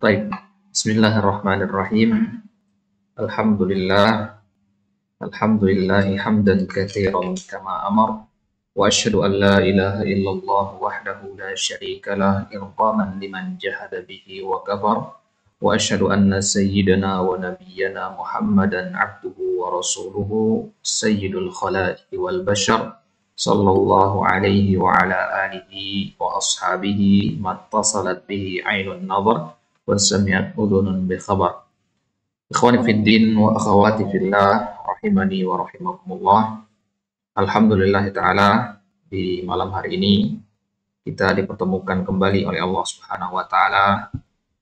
Baik, Bismillahirrahmanirrahim. Alhamdulillah, alhamdulillahi hamdan katsiran kama amar. Wa asyhadu an la ilaha illallah wahdahu la syarika lah irqaman liman jahada bihi wa kafar. Wa asyhadu anna sayyidana wa nabiyyana Muhammadan abduhu wa rasuluhu sayyidul khalaiqi wal bashar sallallahu alaihi wa ala alihi wa ashabihi mattasalat bihi ainun nazar wa sami'at udhunun bi khabar. Ikhwani fid din wa akhawati fillah rahimani wa rahimakumullah. Alhamdulillah taala di malam hari ini kita dipertemukan kembali oleh Allah Subhanahu wa taala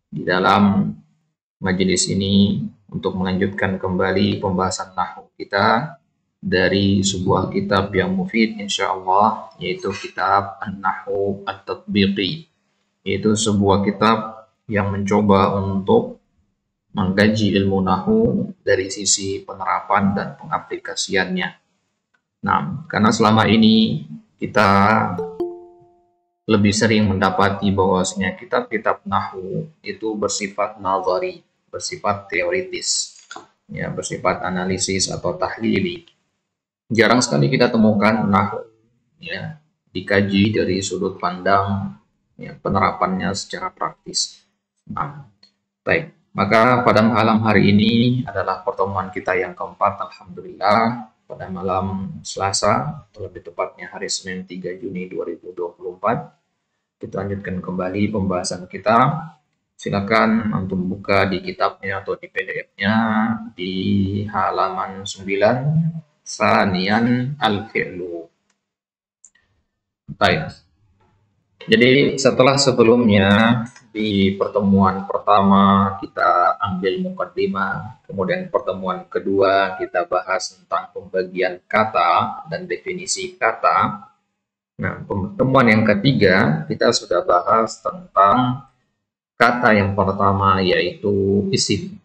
di dalam majelis ini untuk melanjutkan kembali pembahasan nahwu kita dari sebuah kitab yang mufid insyaallah, yaitu kitab An-Nahwu At-Tatbiqi, yaitu sebuah kitab yang mencoba untuk mengkaji ilmu nahwu dari sisi penerapan dan pengaplikasiannya. Nah, karena selama ini kita lebih sering mendapati bahwasanya kitab-kitab nahwu itu bersifat nazari, bersifat teoritis, ya, bersifat analisis atau tahlili. Jarang sekali kita temukan nahwu ya dikaji dari sudut pandang ya, penerapannya secara praktis. Nah, baik. Maka pada malam hari ini adalah pertemuan kita yang keempat, alhamdulillah, pada malam Selasa, atau lebih tepatnya hari Senin 3 Juni 2024. Kita lanjutkan kembali pembahasan kita. Silakan untuk buka di kitabnya atau di PDF-nya di halaman 9, Sanian al-fi'lu. Baik. Jadi setelah sebelumnya di pertemuan pertama kita ambil mukaddimah, kemudian pertemuan kedua kita bahas tentang pembagian kata dan definisi kata. Nah, pertemuan yang ketiga kita sudah bahas tentang kata yang pertama, yaitu isim.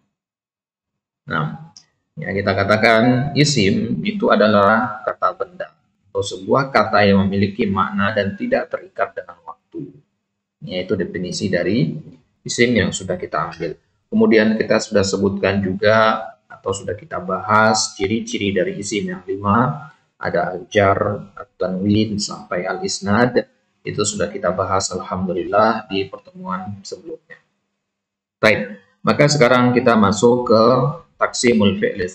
Nah, ya kita katakan isim itu adalah kata benda atau sebuah kata yang memiliki makna dan tidak terikat dengan waktu. Yaitu definisi dari isim yang sudah kita ambil. Kemudian kita sudah sebutkan juga atau sudah kita bahas ciri-ciri dari isim yang 5. Ada al-jar, at-tanwin, sampai al-isnad. Itu sudah kita bahas alhamdulillah di pertemuan sebelumnya. Baik, maka sekarang kita masuk ke taksimul fi'l,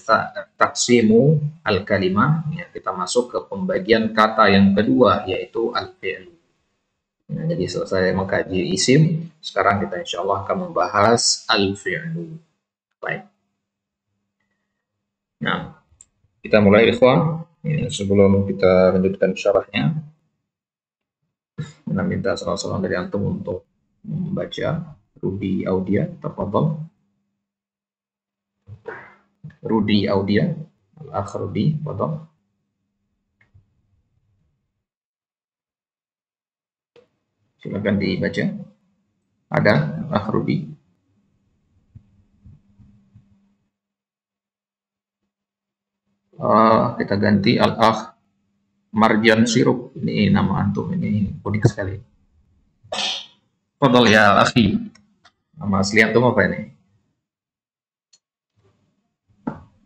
taksimu al-kalimah, ya, kita masuk ke pembagian kata yang kedua, yaitu al-fi'l. Nah, jadi selesai mengkaji isim, sekarang kita insya Allah akan membahas al-fi'lu. Baik. Nah, kita mulai ikhwan. Ya, sebelum kita lanjutkan syarahnya, saya minta salah-salah dari antum untuk membaca. Rudi Audia, tafadhol. Rudi Audia, Al-Akh Rudi, tafadhol. Silakan dibaca. Ada Al-Akh Rudi. Kita ganti Al-Akh Marjan Sirup. Ini nama antum, ini unik sekali. Tafadhol ya Al-Akhi. Nama asli antum apa ini?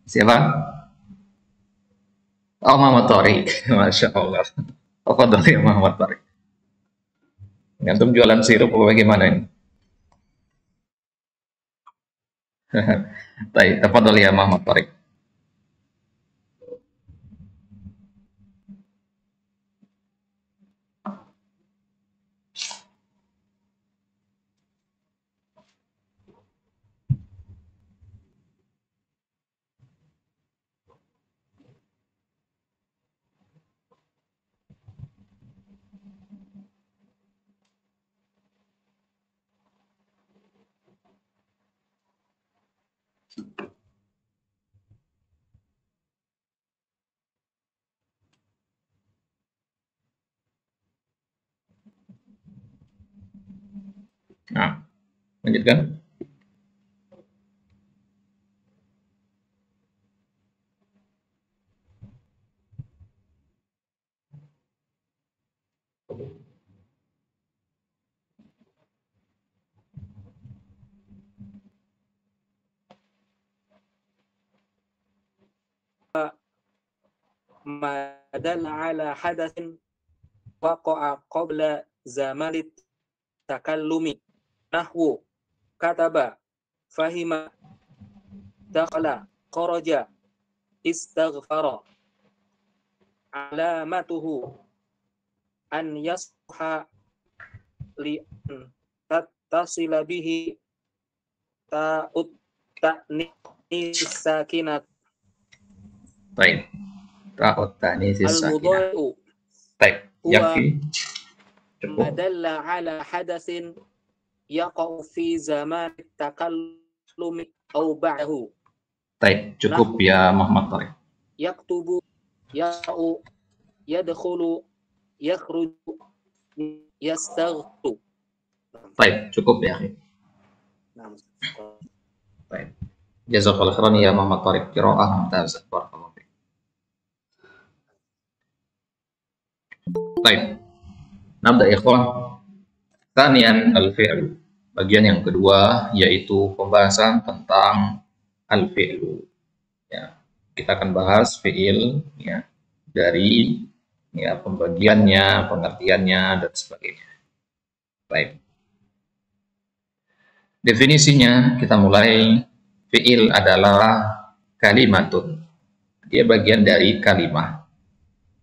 Siapa? Oh, Muhammad Tariq. Masya Allah. Tafadhol ya Muhammad Tariq. Antum jualan sirup apa bagaimana ini? Baik, tafadhol ya Muhammad Tariq. Nah, lanjutkan. ma dalla ala hadatsin waqa'a qabla zamanit takallumi nahwu kataba fahima dakhala kharaja istaghfara alamatuhu an yasha li tasila bihi ta'ut ta'nis sakinat Baik. Ta'ut ta'nis sakinah. al-mudhari'u Baik. huwa Yakfi. Cukup. madalla ala hadatsin yaqa'u fi zaman takallumi aw ba'dahu. Baik, cukup ya Muhammad Tariq. Yaktubu, ya'u, yadkhulu, yakhruju, yastaghfiru. Baik, cukup ya. Baik. Jazakallahu khairan ya Muhammad Tariq. Qiraah mumtazah. Barakallahu fiik. Baik. Nabda ikhwan. Tsaniyan al-fi'l. Bagian yang kedua yaitu pembahasan tentang al-fi'lu. Ya, kita akan bahas fi'il ya dari ya pembagiannya, pengertiannya dan sebagainya. Baik. Definisinya kita mulai. Fi'il adalah kalimatun. Dia bagian dari kalimah.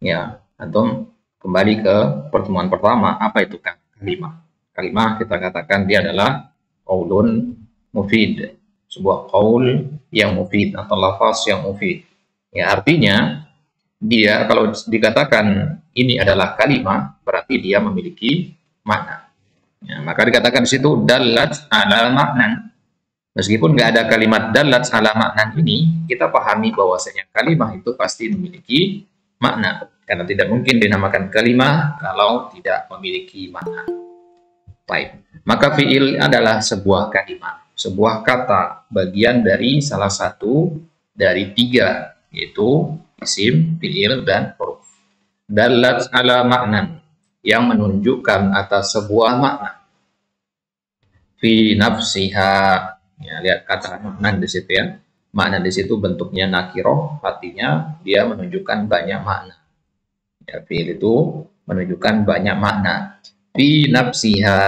Ya, antum kembali ke pertemuan pertama, apa itu kalimah? Kalimah kita katakan dia adalah qaulun mufid. Sebuah qaul yang mufid atau lafaz yang mufid. Ya, artinya dia kalau dikatakan ini adalah kalimah, berarti dia memiliki makna. Ya, maka dikatakan di situ dalat ala makna. Meskipun nggak ada kalimat dalat ala makna ini, kita pahami bahwasanya kalimah itu pasti memiliki makna. Karena tidak mungkin dinamakan kalimah kalau tidak memiliki makna. Baik. Maka fi'il adalah sebuah kalimat, sebuah kata, bagian dari salah satu dari tiga, yaitu isim, fi'il, dan huruf. Dalat ala makna, yang menunjukkan atas sebuah makna. Fi nafsiha, ya, lihat kata makna di situ ya. Makna di situ bentuknya nakiroh, artinya dia menunjukkan banyak makna. Ya, fi'il itu menunjukkan banyak makna. Fi nafsiha,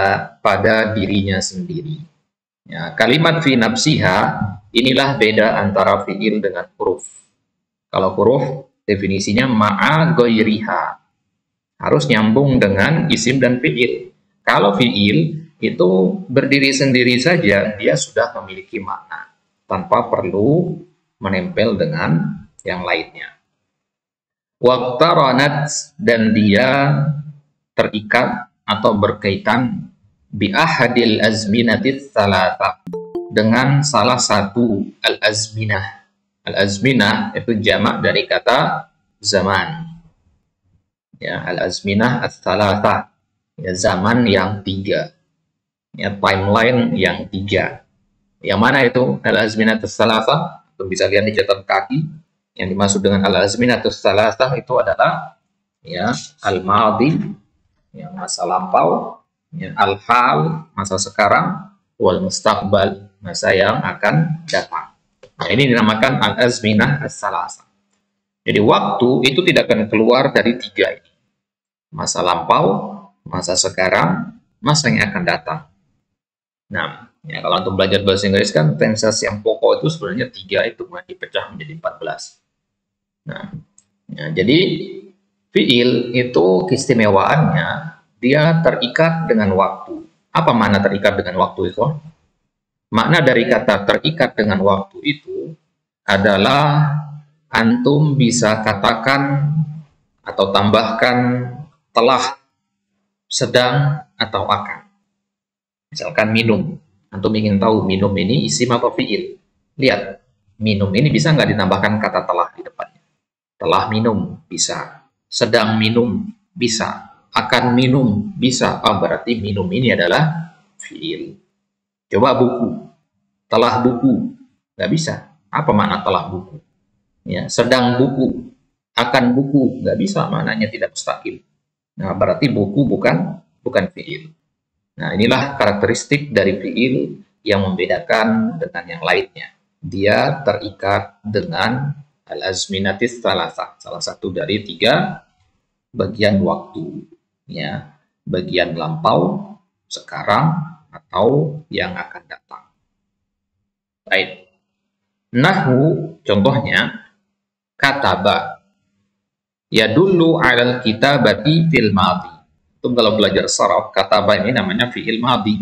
pada dirinya sendiri. Ya, kalimat fi nafsiha inilah beda antara fi'il dengan huruf. Kalau huruf definisinya ma'a ghairiha, harus nyambung dengan isim dan fi'il. Kalau fi'il itu berdiri sendiri saja, dia sudah memiliki makna tanpa perlu menempel dengan yang lainnya. Waqtaranat, dan dia terikat atau berkaitan bi ahadil azminatis salata, dengan salah satu al-azminah. Al-azminah itu jamak dari kata zaman. Ya, al-azminah as-salata, ya, zaman yang tiga. Ya, timeline yang tiga. Yang mana itu al-azminatus salasah? Itu bisa lihat di catatan kaki. Yang dimaksud dengan al-azminatus salasah itu adalah ya al-madhi, yang masa lampau, ya, al-hal, masa sekarang, wal mustaqbal, masa yang akan datang. Nah, ini dinamakan al-azminah as-salasah. Jadi waktu itu tidak akan keluar dari tiga ini. Masa lampau, masa sekarang, masa yang akan datang. Nah, ya, kalau untuk belajar bahasa Inggris kan tenses yang pokok itu sebenarnya tiga, itu dipecah menjadi 14. Nah, ya, jadi fi'il itu keistimewaannya dia terikat dengan waktu. Apa makna terikat dengan waktu itu? Makna dari kata terikat dengan waktu itu adalah antum bisa katakan atau tambahkan telah, sedang, atau akan. Misalkan minum, antum ingin tahu minum ini isim apa fi'il. Lihat, minum ini bisa nggak ditambahkan kata telah di depannya? Telah minum, bisa. Sedang minum, bisa. Akan minum, bisa. Oh, berarti minum ini adalah fi'il. Coba buku. Telah buku. Nggak bisa. Apa makna telah buku? Ya, sedang buku. Akan buku. Nggak bisa, maknanya tidak mustaqil. Nah, berarti buku bukan fi'il. Nah, inilah karakteristik dari fi'il yang membedakan dengan yang lainnya. Dia terikat dengan al-azminatis salasah, salah satu dari 3 bagian waktu, ya, bagian lampau, sekarang, atau yang akan datang. Baik. Nahwu contohnya kataba yadullu 'alal kitabati fil madhi. Itu kalau belajar sharaf, kataba ini namanya fi'il madhi.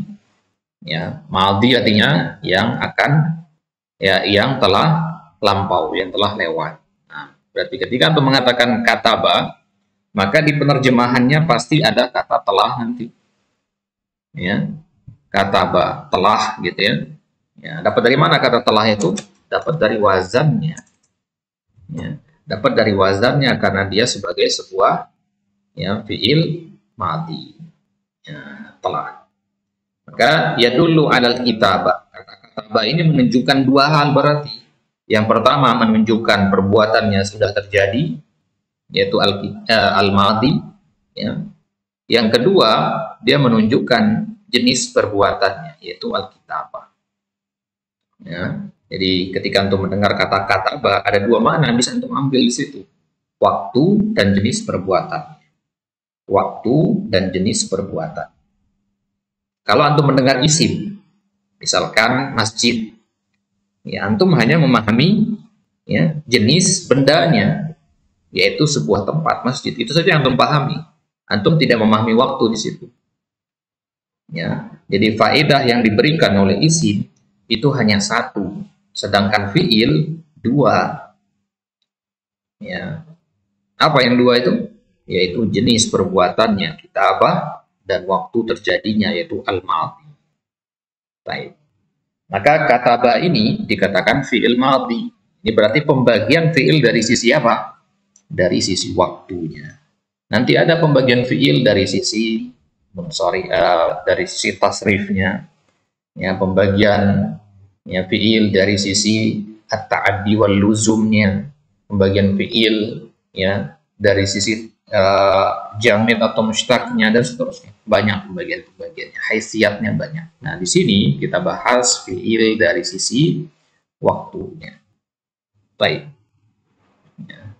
Ya, madhi artinya yang akan, ya, yang telah lampau, yang telah lewat. Nah, berarti ketika antum mengatakan kataba, maka di penerjemahannya pasti ada kata telah nanti. Ya, kataba, telah gitu ya. Ya, dapat dari mana kata telah itu? Dapat dari wazannya. Ya, dapat dari wazannya karena dia sebagai sebuah, ya, fi'il madhi. Ya, telah. Maka ya dulu alal kitabah. Kata kataba ini menunjukkan 2 hal berarti. Yang pertama menunjukkan perbuatannya sudah terjadi, yaitu al-madhi. Ya. Yang kedua dia menunjukkan jenis perbuatannya, yaitu al-kitabah. Ya. Jadi ketika antum mendengar kata kataba, ada 2 makna bisa antum ambil di situ. Waktu dan jenis perbuatan. Waktu dan jenis perbuatan. Kalau antum mendengar isim, misalkan masjid, ya antum hanya memahami, ya, jenis bendanya, yaitu sebuah tempat masjid. Itu saja yang antum pahami. Antum tidak memahami waktu di situ. Ya, jadi faedah yang diberikan oleh isim itu hanya 1. Sedangkan fi'il 2. Ya. Apa yang 2 itu? Yaitu jenis perbuatannya, kitabah, dan waktu terjadinya, yaitu al-madhi. Baik. Maka kataba ini dikatakan fi'il madhi. Ini berarti pembagian fi'il dari sisi apa? Dari sisi waktunya. Nanti ada pembagian fi'il dari sisi dari sisi tasrifnya. Ya, pembagian, ya, fi'il dari sisi at-ta'addi wal luzumnya, pembagian fi'il, ya, dari sisi jamid atau mushtaqnya, dan seterusnya. Banyak pembagiannya, haisiatnya banyak. Nah, di sini kita bahas fi'il dari sisi waktunya. Baik. Ya.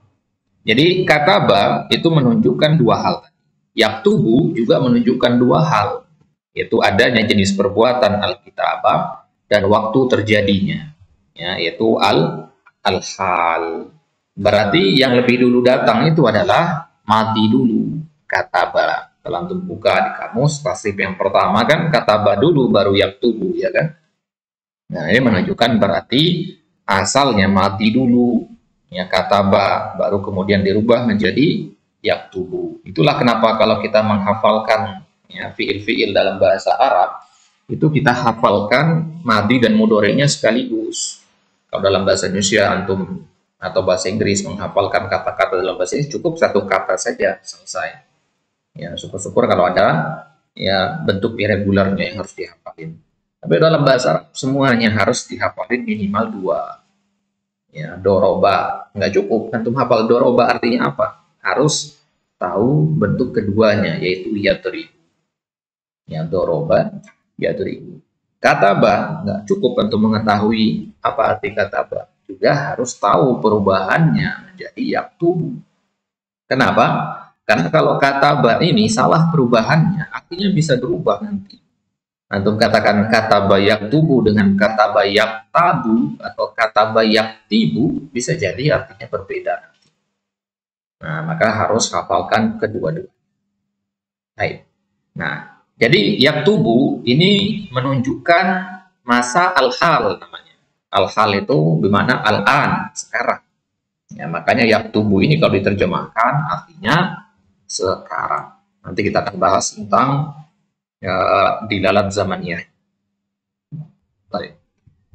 Jadi kataba itu menunjukkan 2 hal. Yaktubu juga menunjukkan 2 hal, yaitu adanya jenis perbuatan al-kitabah dan waktu terjadinya, ya, yaitu al-hal. Berarti yang lebih dulu datang itu adalah mati dulu, kataba. Kalau antum buka di kamus, tasrif yang pertama kan kataba dulu, baru yaktubu, ya kan? Nah, ini menunjukkan berarti asalnya mati dulu, ya, kataba, baru kemudian dirubah menjadi yaktubu. Itulah kenapa kalau kita menghafalkan, ya, fiil-fiil dalam bahasa Arab, itu kita hafalkan madi dan mudhari'nya sekaligus. Kalau dalam bahasa Indonesia antum atau bahasa Inggris menghafalkan kata-kata dalam bahasa Inggris, cukup 1 kata saja selesai. Ya, syukur-syukur kalau ada, ya, bentuk irregularnya yang harus dihafalin. Tapi dalam bahasa Arab semuanya harus dihafalin minimal 2. Ya, doroba nggak cukup antum hafal doroba artinya apa, harus tahu bentuk keduanya, yaitu yadribu. Ya, doroba, yadribu. Kataba nggak cukup untuk mengetahui apa arti kataba, juga harus tahu perubahannya menjadi yaktubu. Kenapa? Karena kalau kataba ini salah perubahannya, artinya bisa berubah nanti. Antum katakan kataba yaktubu dengan kataba yaktabu atau kataba yaktibu, bisa jadi artinya berbeda. Nah, maka harus hafalkan kedua-dua. Baik. Nah, jadi yaktubu ini menunjukkan masa al-hal namanya. Al-hal itu bermakna al-an, sekarang. Ya, makanya yaktubu ini kalau diterjemahkan artinya sekarang. Nanti kita akan bahas tentang, ya, dilalat zamaniyah. Baik.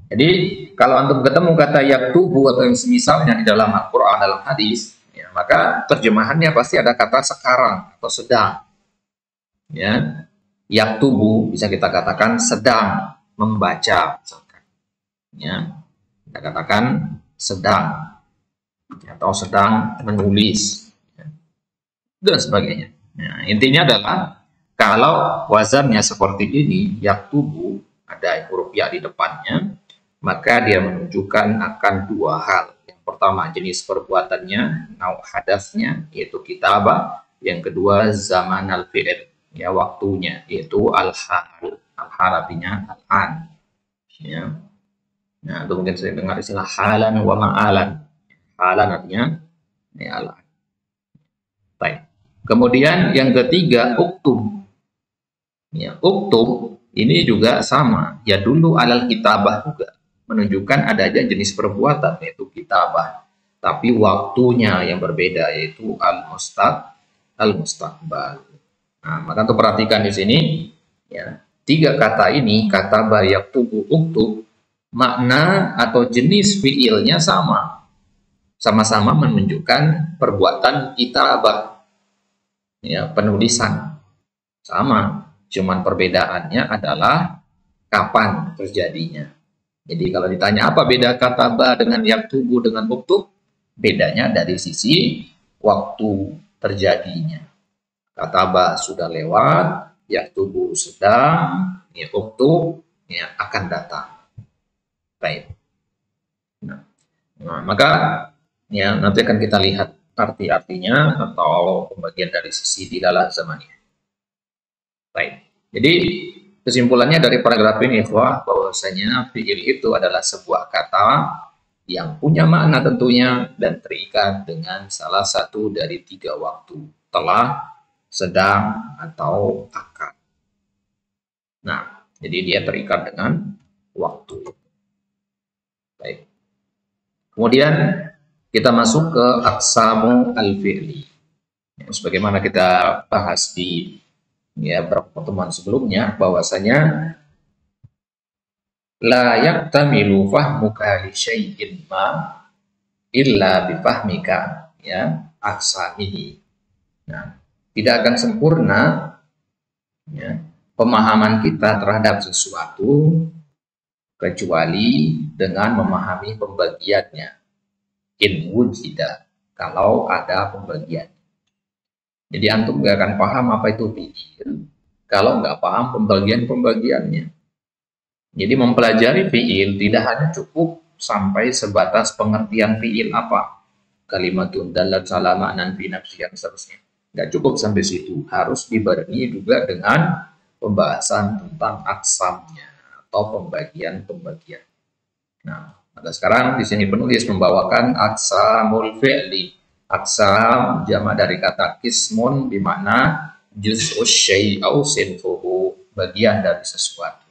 Jadi kalau antum ketemu kata yaktubu atau yang semisalnya di dalam Al-Quran, dalam hadis, ya, maka terjemahannya pasti ada kata sekarang atau sedang. Ya, yaktubu bisa kita katakan sedang membaca, misalkan. Ya, kita katakan sedang, atau sedang menulis, ya, dan sebagainya. Nah, intinya adalah kalau wazannya seperti ini, yaktubu, ada huruf ya di depannya, maka dia menunjukkan akan 2 hal. Yang pertama jenis perbuatannya, nau hadasnya yaitu kitabah, yang kedua zaman al-fi'il, ya waktunya yaitu al-hal. Al-hal artinya al-an. Ya. Nah, itu mungkin saya dengar istilah halan wa ma'alan. Halan artinya ya al-an. Baik. Kemudian yang ketiga uktub. Ya, uktub ini juga sama, ya dulu alal kitabah juga menunjukkan adanya jenis perbuatan yaitu kitabah, tapi waktunya yang berbeda yaitu al-mustaqbal. Nah, maka untuk perhatikan di sini ya, tiga kata ini, kataba, yaktubu, uktub, makna atau jenis fiilnya sama-sama menunjukkan perbuatan kitabah, ya penulisan sama, cuman perbedaannya adalah kapan terjadinya. Jadi kalau ditanya apa beda kataba dengan yaktubu dengan uktub, bedanya dari sisi waktu terjadinya. Kataba sudah lewat, yaktubu sedang, ya uktub ya akan datang. Baik. Nah, maka ya nanti akan kita lihat arti-artinya atau pembagian dari sisi dilalah zamannya. Baik. Jadi kesimpulannya dari paragraf ini bahwasanya fi'il itu adalah sebuah kata yang punya makna tentunya dan terikat dengan salah satu dari tiga waktu, telah, sedang, atau akan. Nah, jadi dia terikat dengan waktu. Baik. Kemudian kita masuk ke aqsamu al-fi'li. Ya, sebagaimana kita bahas di beberapa pertemuan sebelumnya, bahwasanya la yaktamilu fahmuka li syai'in ma illa bifahmika ya aqsamihi. Nah, tidak akan sempurna ya pemahaman kita terhadap sesuatu kecuali dengan memahami pembagiannya. In wujida, kalau ada pembagian. Jadi antum gak akan paham apa itu fi'il kalau nggak paham pembagian-pembagiannya. Jadi mempelajari fi'il tidak hanya cukup sampai sebatas pengertian fi'il apa, kalimatun dalat salama nan fi nafsi yang seterusnya. Nggak cukup sampai situ, harus dibarengi juga dengan pembahasan tentang aksamnya atau pembagian-pembagian. Nah, maka sekarang di sini penulis membawakan aksamul fi'li. Aksam jamak dari kata kismun bermakna juz'us syai' au sinfuhu, bagian dari sesuatu.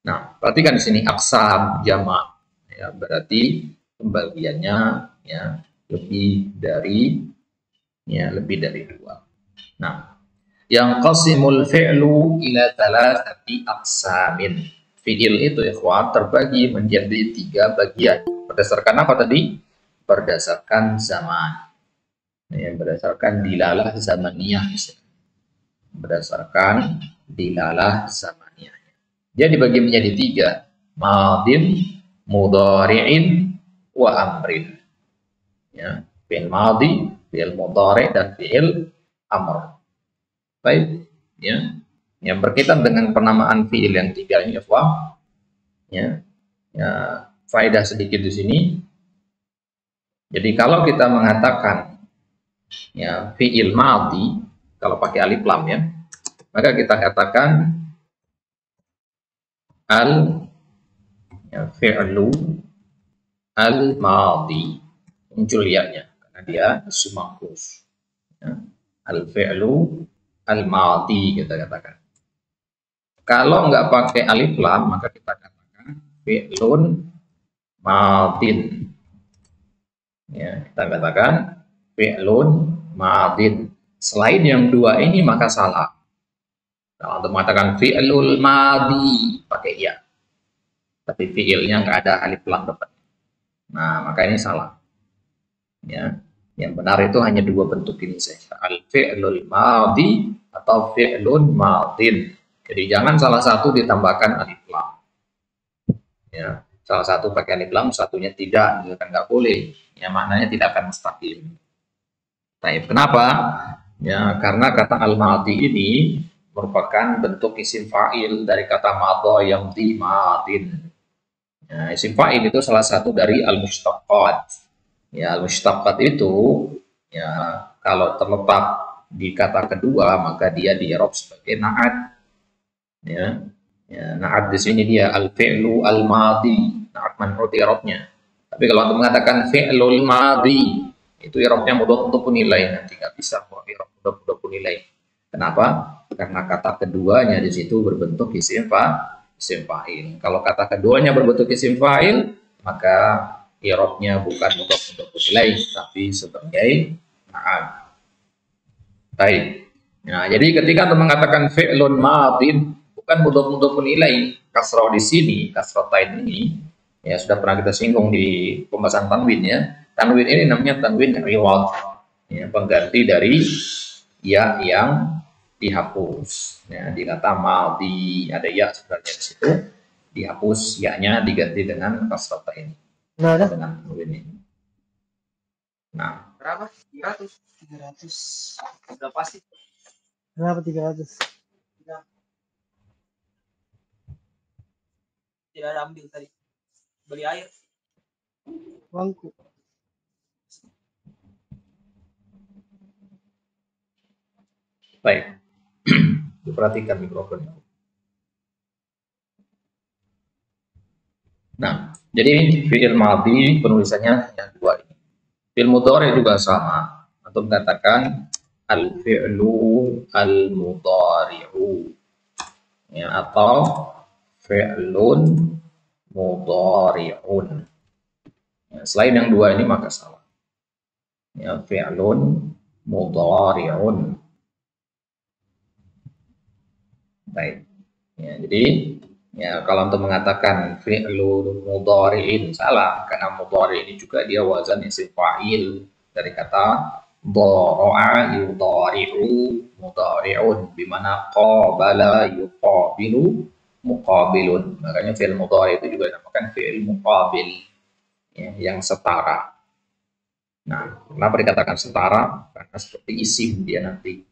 Nah, perhatikan di sini aksam jamak ya, berarti pembagiannya ya lebih dari dua. Nah, yang qasimul fi'lu ila thalathati aqsamin. Fi'il itu ikhwan terbagi menjadi tiga bagian. Berdasarkan apa tadi? Berdasarkan zaman. Ya, berdasarkan dilalah zamaniyah. Berdasarkan dilalah zamaniyah. Jadi dibagi menjadi tiga. Madin, mudhari'in, wa amrin. Ya, fi'il madhi, fi'il mudhari' dan fi'il amr. Baik, ya. Yang berkaitan dengan penamaan fi'il yang tiga ini, ya, faedah sedikit di sini. Jadi kalau kita mengatakan ya fi'il madhi, kalau pakai alif lam ya, maka kita katakan fi'lu al madhi, muncul ya-nya karena dia isim maf'us. Ya. Al fi'lu al madhi kita katakan. Kalau nggak pakai alif lam, maka kita katakan fi'lun madin. Ya, kita katakan fi'lun madin. Selain yang dua ini maka salah. Kalau untuk mengatakan fi'lul madhi pakai ya, tapi fi'ilnya nggak ada alif lam depan. Nah, maka ini salah. Ya, yang benar itu hanya dua bentuk ini saja, al fi'lul madhi atau fi'lun madin. Jadi jangan salah satu ditambahkan alif lam. Ya, salah satu pakai alif lam, satunya tidak, kan nggak boleh. Ya, maknanya tidak akan mustaqil. Baik, kenapa? Ya, karena kata al-madhi ini merupakan bentuk isim fa'il dari kata madha yamdi madin. Ya, isim fa'il itu salah satu dari al-mustaqqat. Ya, al-mushtaqat itu ya kalau terletak di kata kedua maka dia di-i'rab sebagai na'at. Ya. Ya, na'at di sini dia al-fi'lu al-madhi, na'at man'ut i'rabnya. Tapi kalau untuk mengatakan fi'lul madhi itu i'rabnya mudhaf untuk nilai, nanti nggak bisa kok i'rab mudhaf untuk nilai. Kenapa? Karena kata keduanya di situ berbentuk isim fa'il. Kalau kata keduanya berbentuk isim fa'il, maka i'rabnya bukan mudhaf untuk nilai tapi sebagai na'at. Baik. Nah, jadi ketika kita mengatakan fi'lun madin bukan mudhaf nilai, kasrah di sini, kasratain ini ya sudah pernah kita singgung di pembahasan tanwin ya. Tanwin ini namanya tanwin iwad. Ya, pengganti dari ya yang dihapus. Ya, di kata madhi ada ya sebenarnya di situ, dihapus ya-nya diganti dengan kasratain. Nah, ada dengan tanwin ini. Nah, Berapa? 300. 300. Udah pasti. Kenapa 300? Tidak ada ambil tadi. Beli air. Uangku. baik. Diperhatikan mikrofonnya. Nah, jadi fi'il madhi penulisannya yang dua ini. Fi'il mudhari juga sama. Atau mengatakan al-fi'lu al-mudhari'u. Ya, atau fi'lun mudhari'un. Ya, selain yang dua ini maka salah. Ya, fi'lun mudhari'un. Baik. Ya, jadi ya kalau untuk mengatakan fi'lu mudhari'in salah karena mudhari ini juga dia wazan isim fa'il dari kata dhara'a yudhari'u mudhari'un bimana qabala yuqabilu muqabilun. Makanya fi'il mudhari itu juga dinamakan fi'il muqabil ya, yang setara. Nah, kenapa dikatakan setara? Karena seperti isim dia nanti.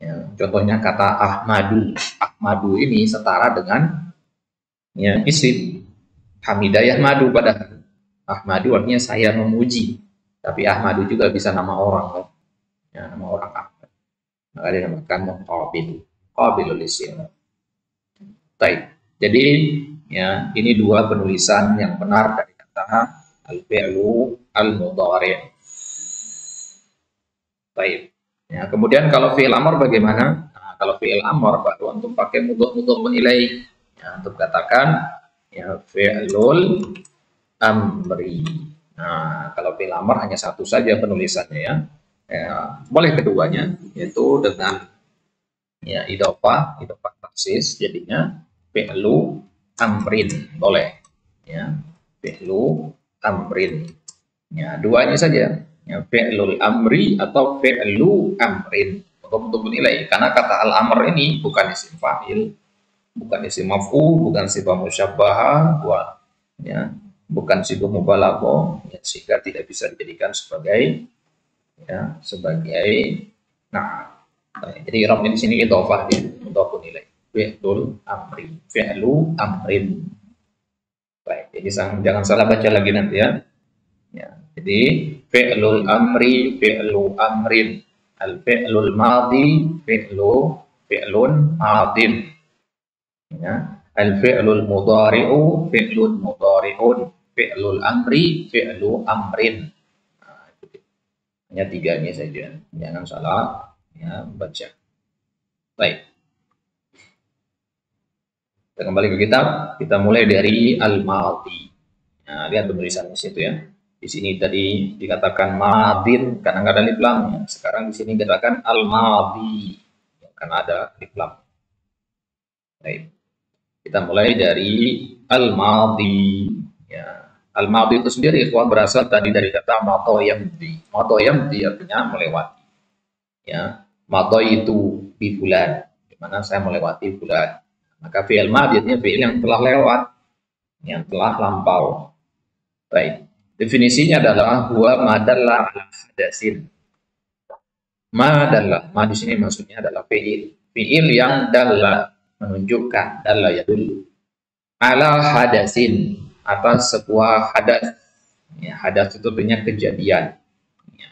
Ya, contohnya kata Ahmadu. Ahmadu ini setara dengan ya, isim Hamidayah Madu pada Ahmadu artinya saya memuji. Tapi Ahmadu juga bisa nama orang. Ya, nama orang Ahmad. Maka dinamakan muqabil. Qabilul isim. Baik. Jadi ya, ini dua penulisan yang benar dari kata al-fi'lu al-mudhari'. Baik. Ya, kemudian kalau fi'il amr bagaimana? Nah, kalau fi'il amr baru untuk pakai mudhaf nilai. Ya, untuk katakan ya fi'lul amri. Nah, kalau fi'il amr hanya satu saja penulisannya ya. Ya, boleh keduanya yaitu dengan ya idhofah taksis jadinya fi'lu amrin boleh ya fi'lu amrin. Ya, duanya saja. Ya, fi'lul amri atau fi'lu amrin untuk menilai karena kata al-amr ini bukan isim fa'il, bukan isim maf'ul, bukan sifat musyabbahah, ya, bukan sifat mubalaghah, ya, sehingga tidak bisa dijadikan sebagai ya sebagai jadi i'rabnya di sini idhofah dia untuk nilai fi'lul amri, fi'lu amrin. Baik, jadi jangan salah baca lagi nanti ya. Ya, jadi fi'lul amri, fi'lu amrin, al-fi'lul madhi, fi'lun madin. Ya, al-fi'lul mudhari'u, fi'lun mudhari'un, fi'lul amri, fi'lu amrin. Nah, hanya tiga ini saja, jangan salah ya baca. Baik. Kita kembali ke kitab, kita mulai dari al-madhi. Nah, lihat penulisan di situ ya. Di sini tadi dikatakan madin karena nggak ada alif lamnya. Sekarang di sini dikatakan al-madhi karena ada alif lam. Baik. Kita mulai dari al-madhi. Ya. Al-madhi itu sendiri berasal tadi dari kata madayamdi. Madayamdi artinya melewati. Ya, madai itu bi fulan, di mana saya melewati fulan. Maka fi'il madhi artinya fi'il yang telah lewat, yang telah lampau. Baik. Definisinya adalah huwa madalla ala hadasin. Madalla, ma di sini maksudnya adalah fi'il. Fi'il yang dalla, menunjukkan, dalla ya dulu. Ala hadasin, atas sebuah hadas. Ya, hadas itu artinya kejadian. Ya,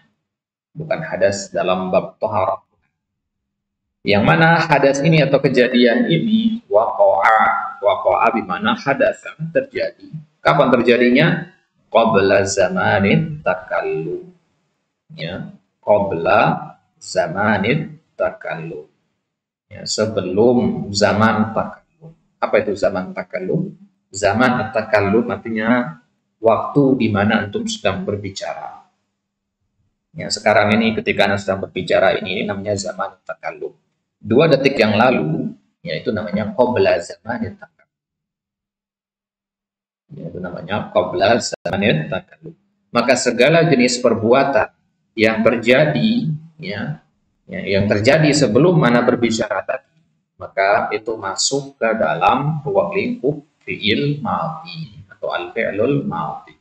bukan hadas dalam bab toharah. Yang mana hadas ini atau kejadian ini waqa'a bimana hadas terjadi. Kapan terjadinya? Qabla zamanin takallum. Ya, qabla zamanin takallum. Ya, sebelum zaman takallum. Apa itu zaman takallum? Zaman takallum artinya waktu di mana antum sedang berbicara. Ya, sekarang ini ketika Anda sedang berbicara ini namanya zaman takallum. 2 detik yang lalu, yaitu namanya qabla zamanit takallum. Yaitu namanya qabla zamanit takallum. Maka segala jenis perbuatan yang terjadi, yang terjadi sebelum mana berbicara tadi, maka itu masuk ke dalam ruang lingkup fi'il madhi atau al-fi'lul madhi.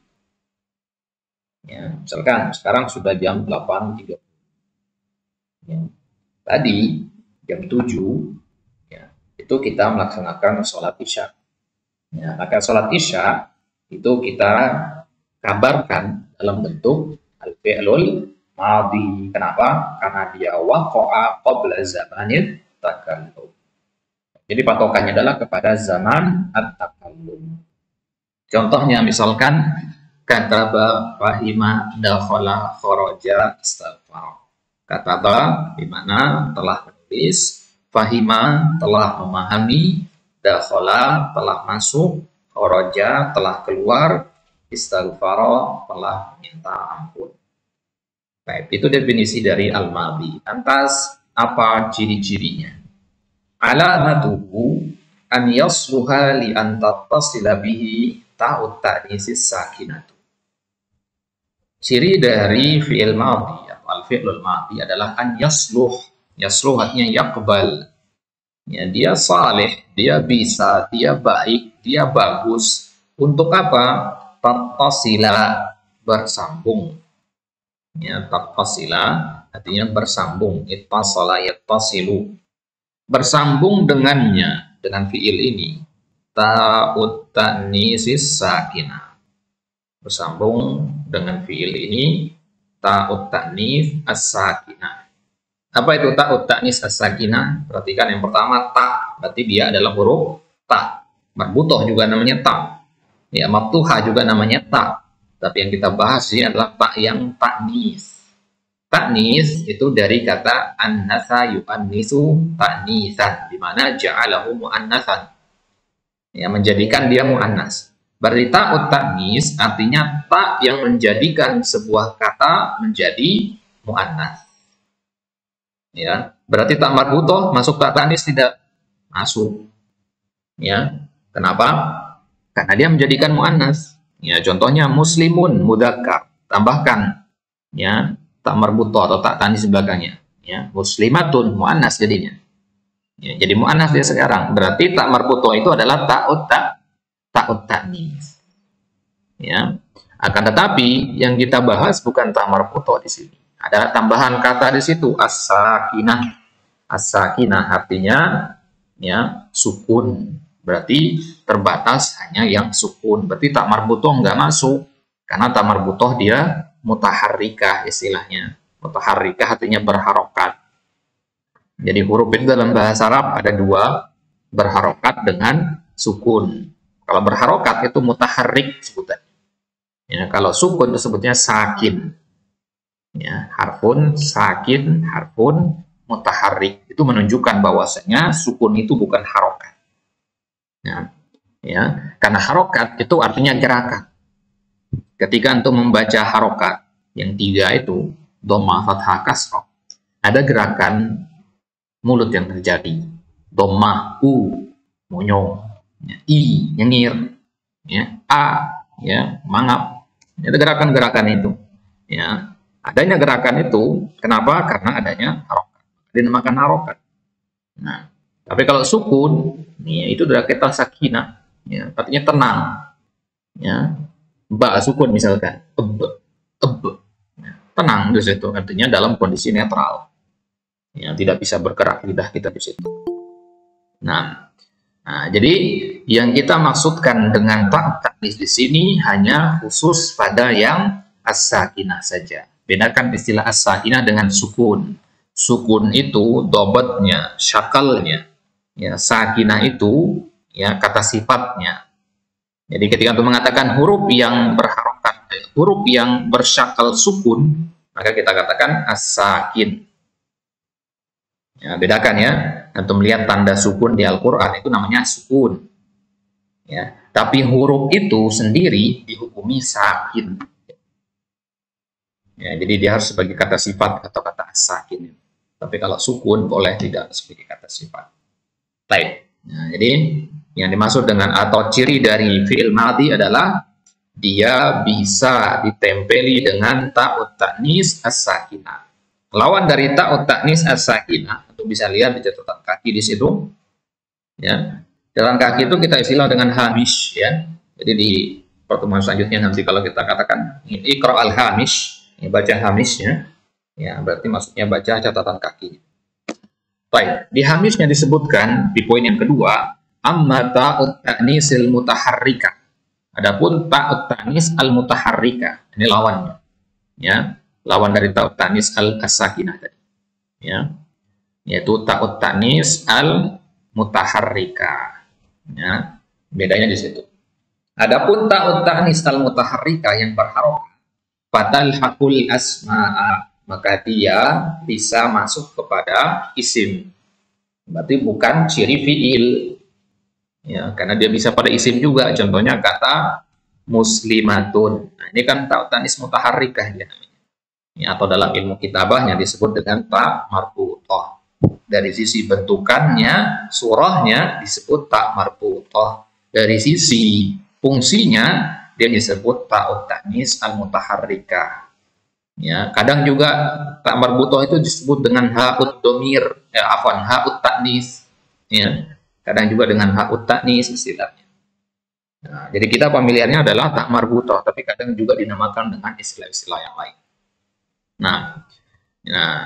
Ya, misalkan sekarang sudah jam 8.30. Ya. Tadi jam 7 ya, itu kita melaksanakan sholat isya. Ya, maka sholat isya itu kita kabarkan dalam bentuk al-fi'lul madhi. Kenapa? Karena dia waqa'a qabla zamanit takallum. Jadi patokannya adalah kepada zaman at-takallum. Contohnya misalkan kataba, fahima, dakhala, kharaja, istaghfar. Kataba di mana telah menulis, fahima telah memahami, dakhala telah masuk, kharaja telah keluar, istaghfar telah minta ampun. Baik, itu definisi dari al-madhi. Lantas apa ciri-cirinya? Alamatuhu an yasluha li an tattasila bihi ta'ut ta'nisis sakinatu. Ciri dari fi'il madhi atau al-fi'lul madhi adalah an yasluh. Yasluh artinya yaqbal. Ya, dia saleh, dia bisa, dia baik, dia bagus. Untuk apa? Tattasila, bersambung. Ya, tattasila artinya bersambung. Ittasala yattasilu. Bersambung dengannya, dengan fi'il ini. Ta'ut ta'nisis sakinah. Bersambung dengan fi'il ini, ta'ut ta'nis as-sakinah. Apa itu ta'ut ta'nis as-sakinah? Perhatikan yang pertama ta, berarti dia adalah huruf ta. Marbutoh juga namanya ta. Ya, maftuhah juga namanya ta. Tapi yang kita bahas ini adalah ta yang ta'nis. Ta'nis itu dari kata annasa yu'annisu ta'nisan, di mana ja'alahu mu'annasan. Ya, menjadikan dia mu'annas. Berarti ta'ut ta'nis artinya ta yang menjadikan sebuah kata menjadi mu'annas. Ya, berarti tak marbutoh masuk tak ta'nis tidak? Masuk. Ya, kenapa? Karena dia menjadikan mu'annas. Ya, contohnya muslimun mudzakkar. Tambahkan ya tak marbutoh atau tak ta'nis sebelakangnya. Ya, muslimatun mu'annas jadinya. Ya, jadi mu'annas dia sekarang. Berarti tak marbutoh itu adalah ta'ut ta'nis. Ya. Akan tetapi yang kita bahas bukan ta marbutoh di sini. Ada tambahan kata di situ as-sakinah. As-sakinah artinya ya sukun. Berarti terbatas hanya yang sukun. Berarti ta marbutoh enggak masuk. Karena ta marbutoh dia mutaharrikah istilahnya. Mutaharrikah artinya berharokat. Jadi huruf itu dalam bahasa Arab ada 2, berharokat dengan sukun. Kalau berharokat itu mutaharrik sebutannya. Ya, kalau sukun itu sebutnya sakin. Ya, harfun sakin, harfun mutaharrik. Itu menunjukkan bahwasanya sukun itu bukan harokat. Ya, karena harokat itu artinya gerakan. Ketika antum membaca harokat yang 3 itu, dhamma, fathah, kasrah, ada gerakan mulut yang terjadi. Dhamma, monyong. Ya, I, nyengir, ya, A, ya, mangap. Itu gerakan-gerakan itu. Ya, adanya gerakan itu, kenapa? Karena adanya harokat. Dinamakan harokat. Nah, tapi kalau sukun, ya, itu dari kata sakinah, ya, artinya tenang. Ya, ba sukun misalkan, ya, tenang di situ, artinya dalam kondisi netral. Ya, tidak bisa bergerak lidah kita di situ. Nah, Nah, jadi yang kita maksudkan dengan ta taknis di sini hanya khusus pada yang as-sakinah saja. Bedakan istilah as-sakinah dengan sukun. Sukun itu dobotnya, syakalnya. Ya, sakinah itu ya kata sifatnya. Jadi ketika itu mengatakan huruf yang berharokat, huruf yang bersyakal sukun, maka kita katakan as-sakin. Ya, bedakan ya. Antum melihat tanda sukun di Al-Quran itu namanya sukun. Ya, tapi huruf itu sendiri dihukumi sakin. Ya, jadi dia harus sebagai kata sifat atau kata as-sakin. Tapi kalau sukun boleh tidak sebagai kata sifat. Baik. Nah, jadi yang dimaksud dengan atau ciri dari fi'il madhi adalah dia bisa ditempeli dengan ta'ut ta'nis as-sakinah. Lawan dari ta'ut ta'nis as-sakinah, untuk bisa lihat di catatan kaki di situ. Ya. Catatan kaki itu kita istilah dengan hamish ya. Jadi di pertemuan selanjutnya nanti kalau kita katakan iqra al-hamish, ya, baca hamishnya. Ya, berarti maksudnya baca catatan kaki. Baik, di hamishnya disebutkan di poin yang kedua, amma ta'ut ta'nisil mutaharrika. Adapun ta'ut ta'nis al-mutaharrika, ini lawannya. Ya, lawan dari ta'ut ta'nis al-sakinah tadi. Ya. Yaitu ta'ut ta'nis al-mutaharrika. Ya, bedanya di situ. Adapun ta'ut ta'nis al-mutaharrika yang berharokat, fatal hakul asma'a, maka dia bisa masuk kepada isim. Berarti bukan ciri fi'il. Ya, karena dia bisa pada isim juga. Contohnya kata muslimatun. Nah, ini kan ta'ut ta'nis mutaharrikah dia namanya. Ya, atau dalam ilmu kitabah yang disebut dengan ta marbuthah. Dari sisi bentukannya, surahnya disebut ta marbuthah. Dari sisi fungsinya dia disebut ta'ut ta'nis al-mutaharrikah. Ya, kadang juga tak marbuthah itu disebut dengan ha'ut domir, ha'ut ta'nis. Ya, kadang juga dengan ha'ut ta'nis istilahnya. Nah, jadi kita pemilihannya adalah tak marbuthah, tapi kadang juga dinamakan dengan istilah-istilah yang lain. Nah,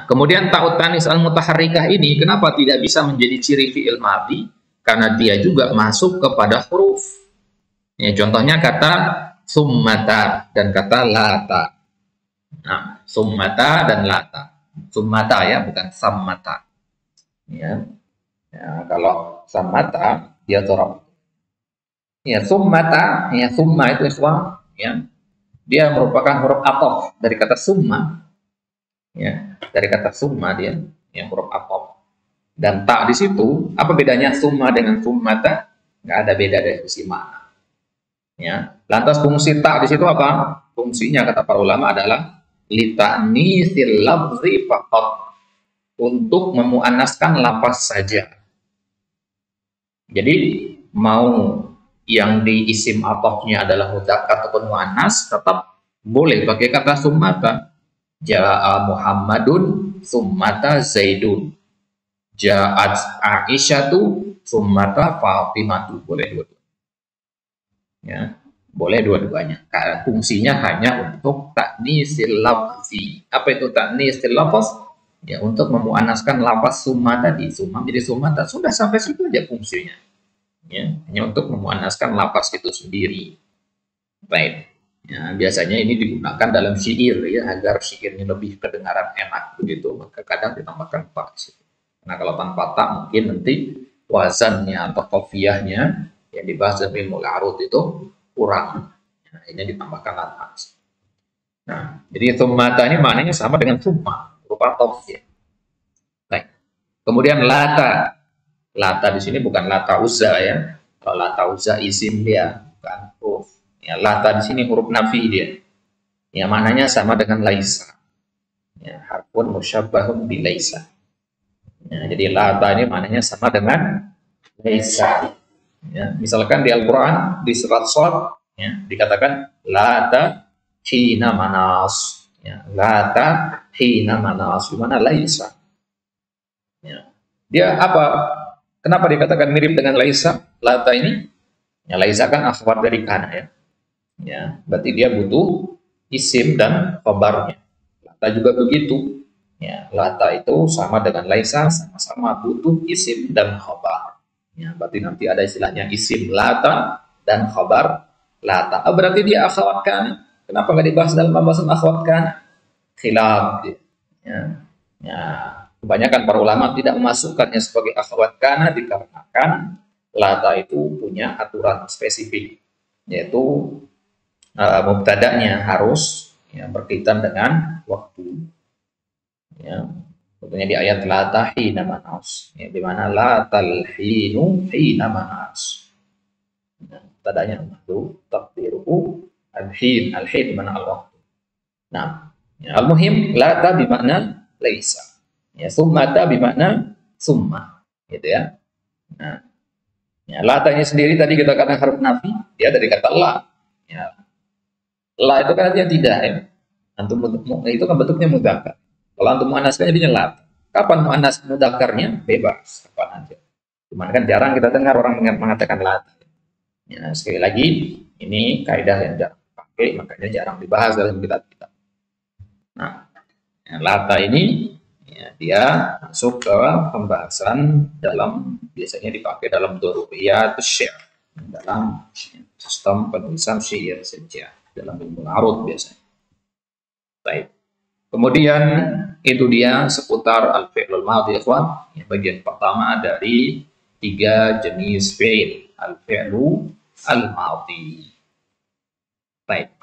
kemudian ta'ut ta'nis al-mutaharrikah ini kenapa tidak bisa menjadi ciri fi'il madhi? Karena dia juga masuk kepada huruf. Ya, contohnya kata summata dan kata lata. Nah, summata dan lata. Summata ya, bukan sammata. Ya. Ya, kalau sammata dia dzarab. Ya, summata, ya summa itu ikhwan, ya. Dia merupakan huruf athof dari kata summa. Ya, dari kata summa dia yang huruf athof. Dan tak di situ, apa bedanya summa dengan summata? Nggak ada beda dari sisi makna. Ya. Lantas fungsi tak di situ apa? Fungsinya kata para ulama adalah lita'nisil lafzi faqat, untuk memuannaskan lafaz saja. Jadi mau yang di isim athofnya adalah mudzakkar ataupun muannas tetap boleh pakai kata summata. Ja'a Muhammadun summata Zaidun. Ja'at Aisyatu summata Fatimatu. Boleh dua-duanya. Ya. Boleh dua-duanya. Karena fungsinya hanya untuk ta'nisil lafzi. Apa itu ta'nisil lafaz? Ya, untuk memuannaskan lafaz summa tadi. Summa jadi summata. Sudah sampai situ aja fungsinya. Ya, hanya untuk memuannaskan lafaz itu sendiri. Baik. Ya, biasanya ini digunakan dalam syair ya, agar syairnya lebih kedengaran enak begitu. Maka kadang ditambahkan tak. Nah, kalau tanpa tak mungkin nanti wazannya atau qafiyahnya yang dibahas dalam ilmu al-arud itu kurang. Nah, ini ditambahkan lantas. Nah, jadi summata ini maknanya sama dengan summa, berupa athof ya. Baik. Kemudian lata. Lata di sini bukan lata uzza ya. Kalau lata uzza isim dia, bukan huruf. Ya, lata di sini huruf nafi dia. Ya, maknanya sama dengan laisa. Ya, harfun musyabbahun bi laisa. Ya, jadi lata ini maknanya sama dengan laisa. Ya, misalkan di Al-Quran di surat Shad ya, dikatakan lata hina manas. Ya, lata hina manas, di mana laisa. Ya. Dia apa? Kenapa dikatakan mirip dengan laisa? Lata ini, ya laisa kan akhwat dari kana ya. Ya, berarti dia butuh isim dan khabarnya. Lata juga begitu. Ya, lata itu sama dengan laisa, sama-sama butuh isim dan khabar. Ya, berarti nanti ada istilahnya isim lata dan khabar lata. Berarti dia akhwat kana. Kenapa nggak dibahas dalam pembahasan akhwat kana? Khilaf. Gitu. Ya. Ya, kebanyakan para ulama tidak memasukkannya sebagai akhwat kana dikarenakan lata itu punya aturan spesifik, yaitu mubtada'nya harus ya, berkaitan dengan waktu. Ya, tentunya di ayat la tahina manas, ya, di mana la talhinu hina manas. Ya, tadanya itu takdiruhu al-hin, al-hin mana al-waktu. Nah, ya, al-muhim la ta bimakna laisa. Ya, summa ta bimakna summa, gitu ya. Nah, ya, la tanya sendiri tadi kita katakan haruf nafi, ya dari kata la. Ya, la itu kan artinya tidak ya. Antum itu kan bentuknya mudzakkar. Kalau antum muannaskan jadinya lat. Kapan muannas mudzakarnya? Bebas, kapan aja. Cuman kan jarang kita dengar orang mengatakan lat. Ya, sekali lagi ini kaidah yang jarang dipakai, makanya jarang dibahas dalam kitab-kitab. Nah, ya, lata ini ya, dia masuk ke pembahasan dalam biasanya dipakai dalam dzurriyat syair, dalam sistem penulisan syair saja, dalam ilmu arud biasanya. Baik. Kemudian itu dia seputar al-fi'lul madhi, ikhwan. Ya, bagian pertama dari 3 jenis fi'il, al-fi'lu al-madhi. Baik.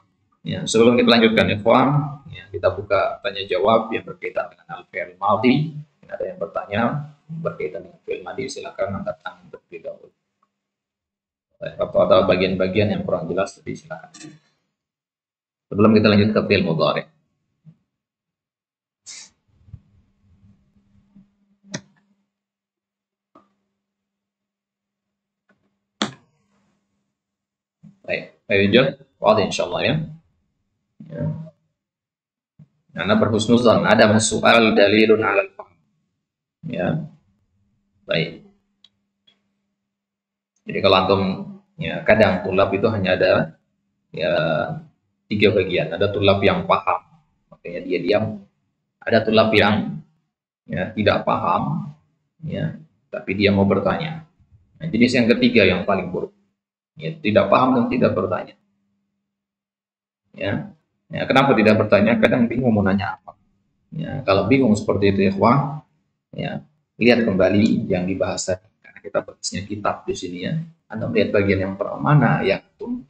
Ya, sebelum kita lanjutkan, ikhwan, ya, kita buka tanya jawab yang berkaitan dengan al-fi'l madhi. Ada yang bertanya berkaitan dengan fi'il madhi, silakan angkat tangan terlebih dahulu. Atau ada bagian-bagian yang kurang jelas, jadi silakan. Sebelum kita lanjut ke fi'il mudhari. Baik, Jul, wadah insyaallah ya. Ya. Karena berhusnuzan, ada soal dalilun alal fahm. Ya. Baik. Jadi kalau antum ya kadang tulab itu hanya ada ya 3 bagian. Ada tulab yang paham, makanya dia diam. Ada tulab yang ya tidak paham, ya, tapi dia mau bertanya. Nah, jenis yang ketiga yang paling buruk. Ya, tidak paham dan tidak bertanya. Ya. Ya, kenapa tidak bertanya? Kadang bingung mau nanya apa. Ya, kalau bingung seperti itu, ikhwah, ya, lihat kembali yang dibahas tadi. Karena kita bahasnya kitab di sini ya. Anda melihat bagian yang mana yang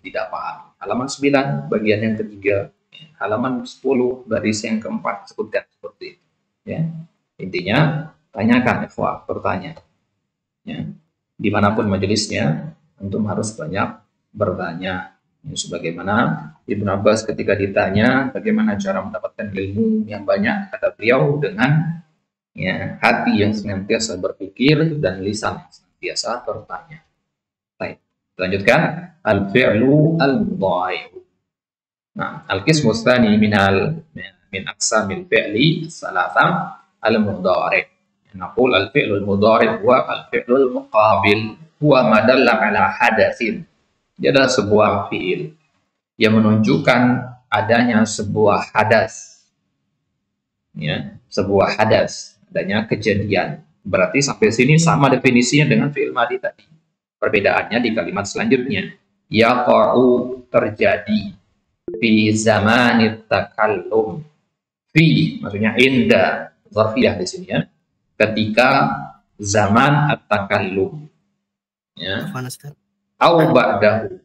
tidak paham. Halaman 9, bagian yang ketiga. Ya, halaman 10, baris yang keempat, sebutkan seperti itu. Ya. Intinya, tanyakan, ikhwah, bertanya. Ya. Dimanapun majelisnya, antum harus banyak bertanya. Ya, sebagaimana Ibnu Abbas ketika ditanya bagaimana cara mendapatkan ilmu yang banyak, kata beliau dengan ya, hati yang senantiasa berpikir dan lisan yang senantiasa bertanya. Baik, lanjutkan al-fi'lu al-mudhari. Nah, al-qismu tsani min aqsamil fi'li salasa al-mudhari. Naqul al-fi'lu al-mudhari huwa al-fi'lu al-muqabil, huwa ma dalla ala hadatsin. Dia adalah sebuah fi'il yang menunjukkan adanya sebuah hadas. Ya, sebuah hadas, adanya kejadian. Berarti sampai sini sama definisinya dengan fi'il madhi tadi. Perbedaannya di kalimat selanjutnya. Yaqa'u, terjadi. Fi zamanit takallum. Fi, maksudnya inda, zarfiyah di sini ya. Ketika zaman at-takallum. Ya. Au ba'dahu.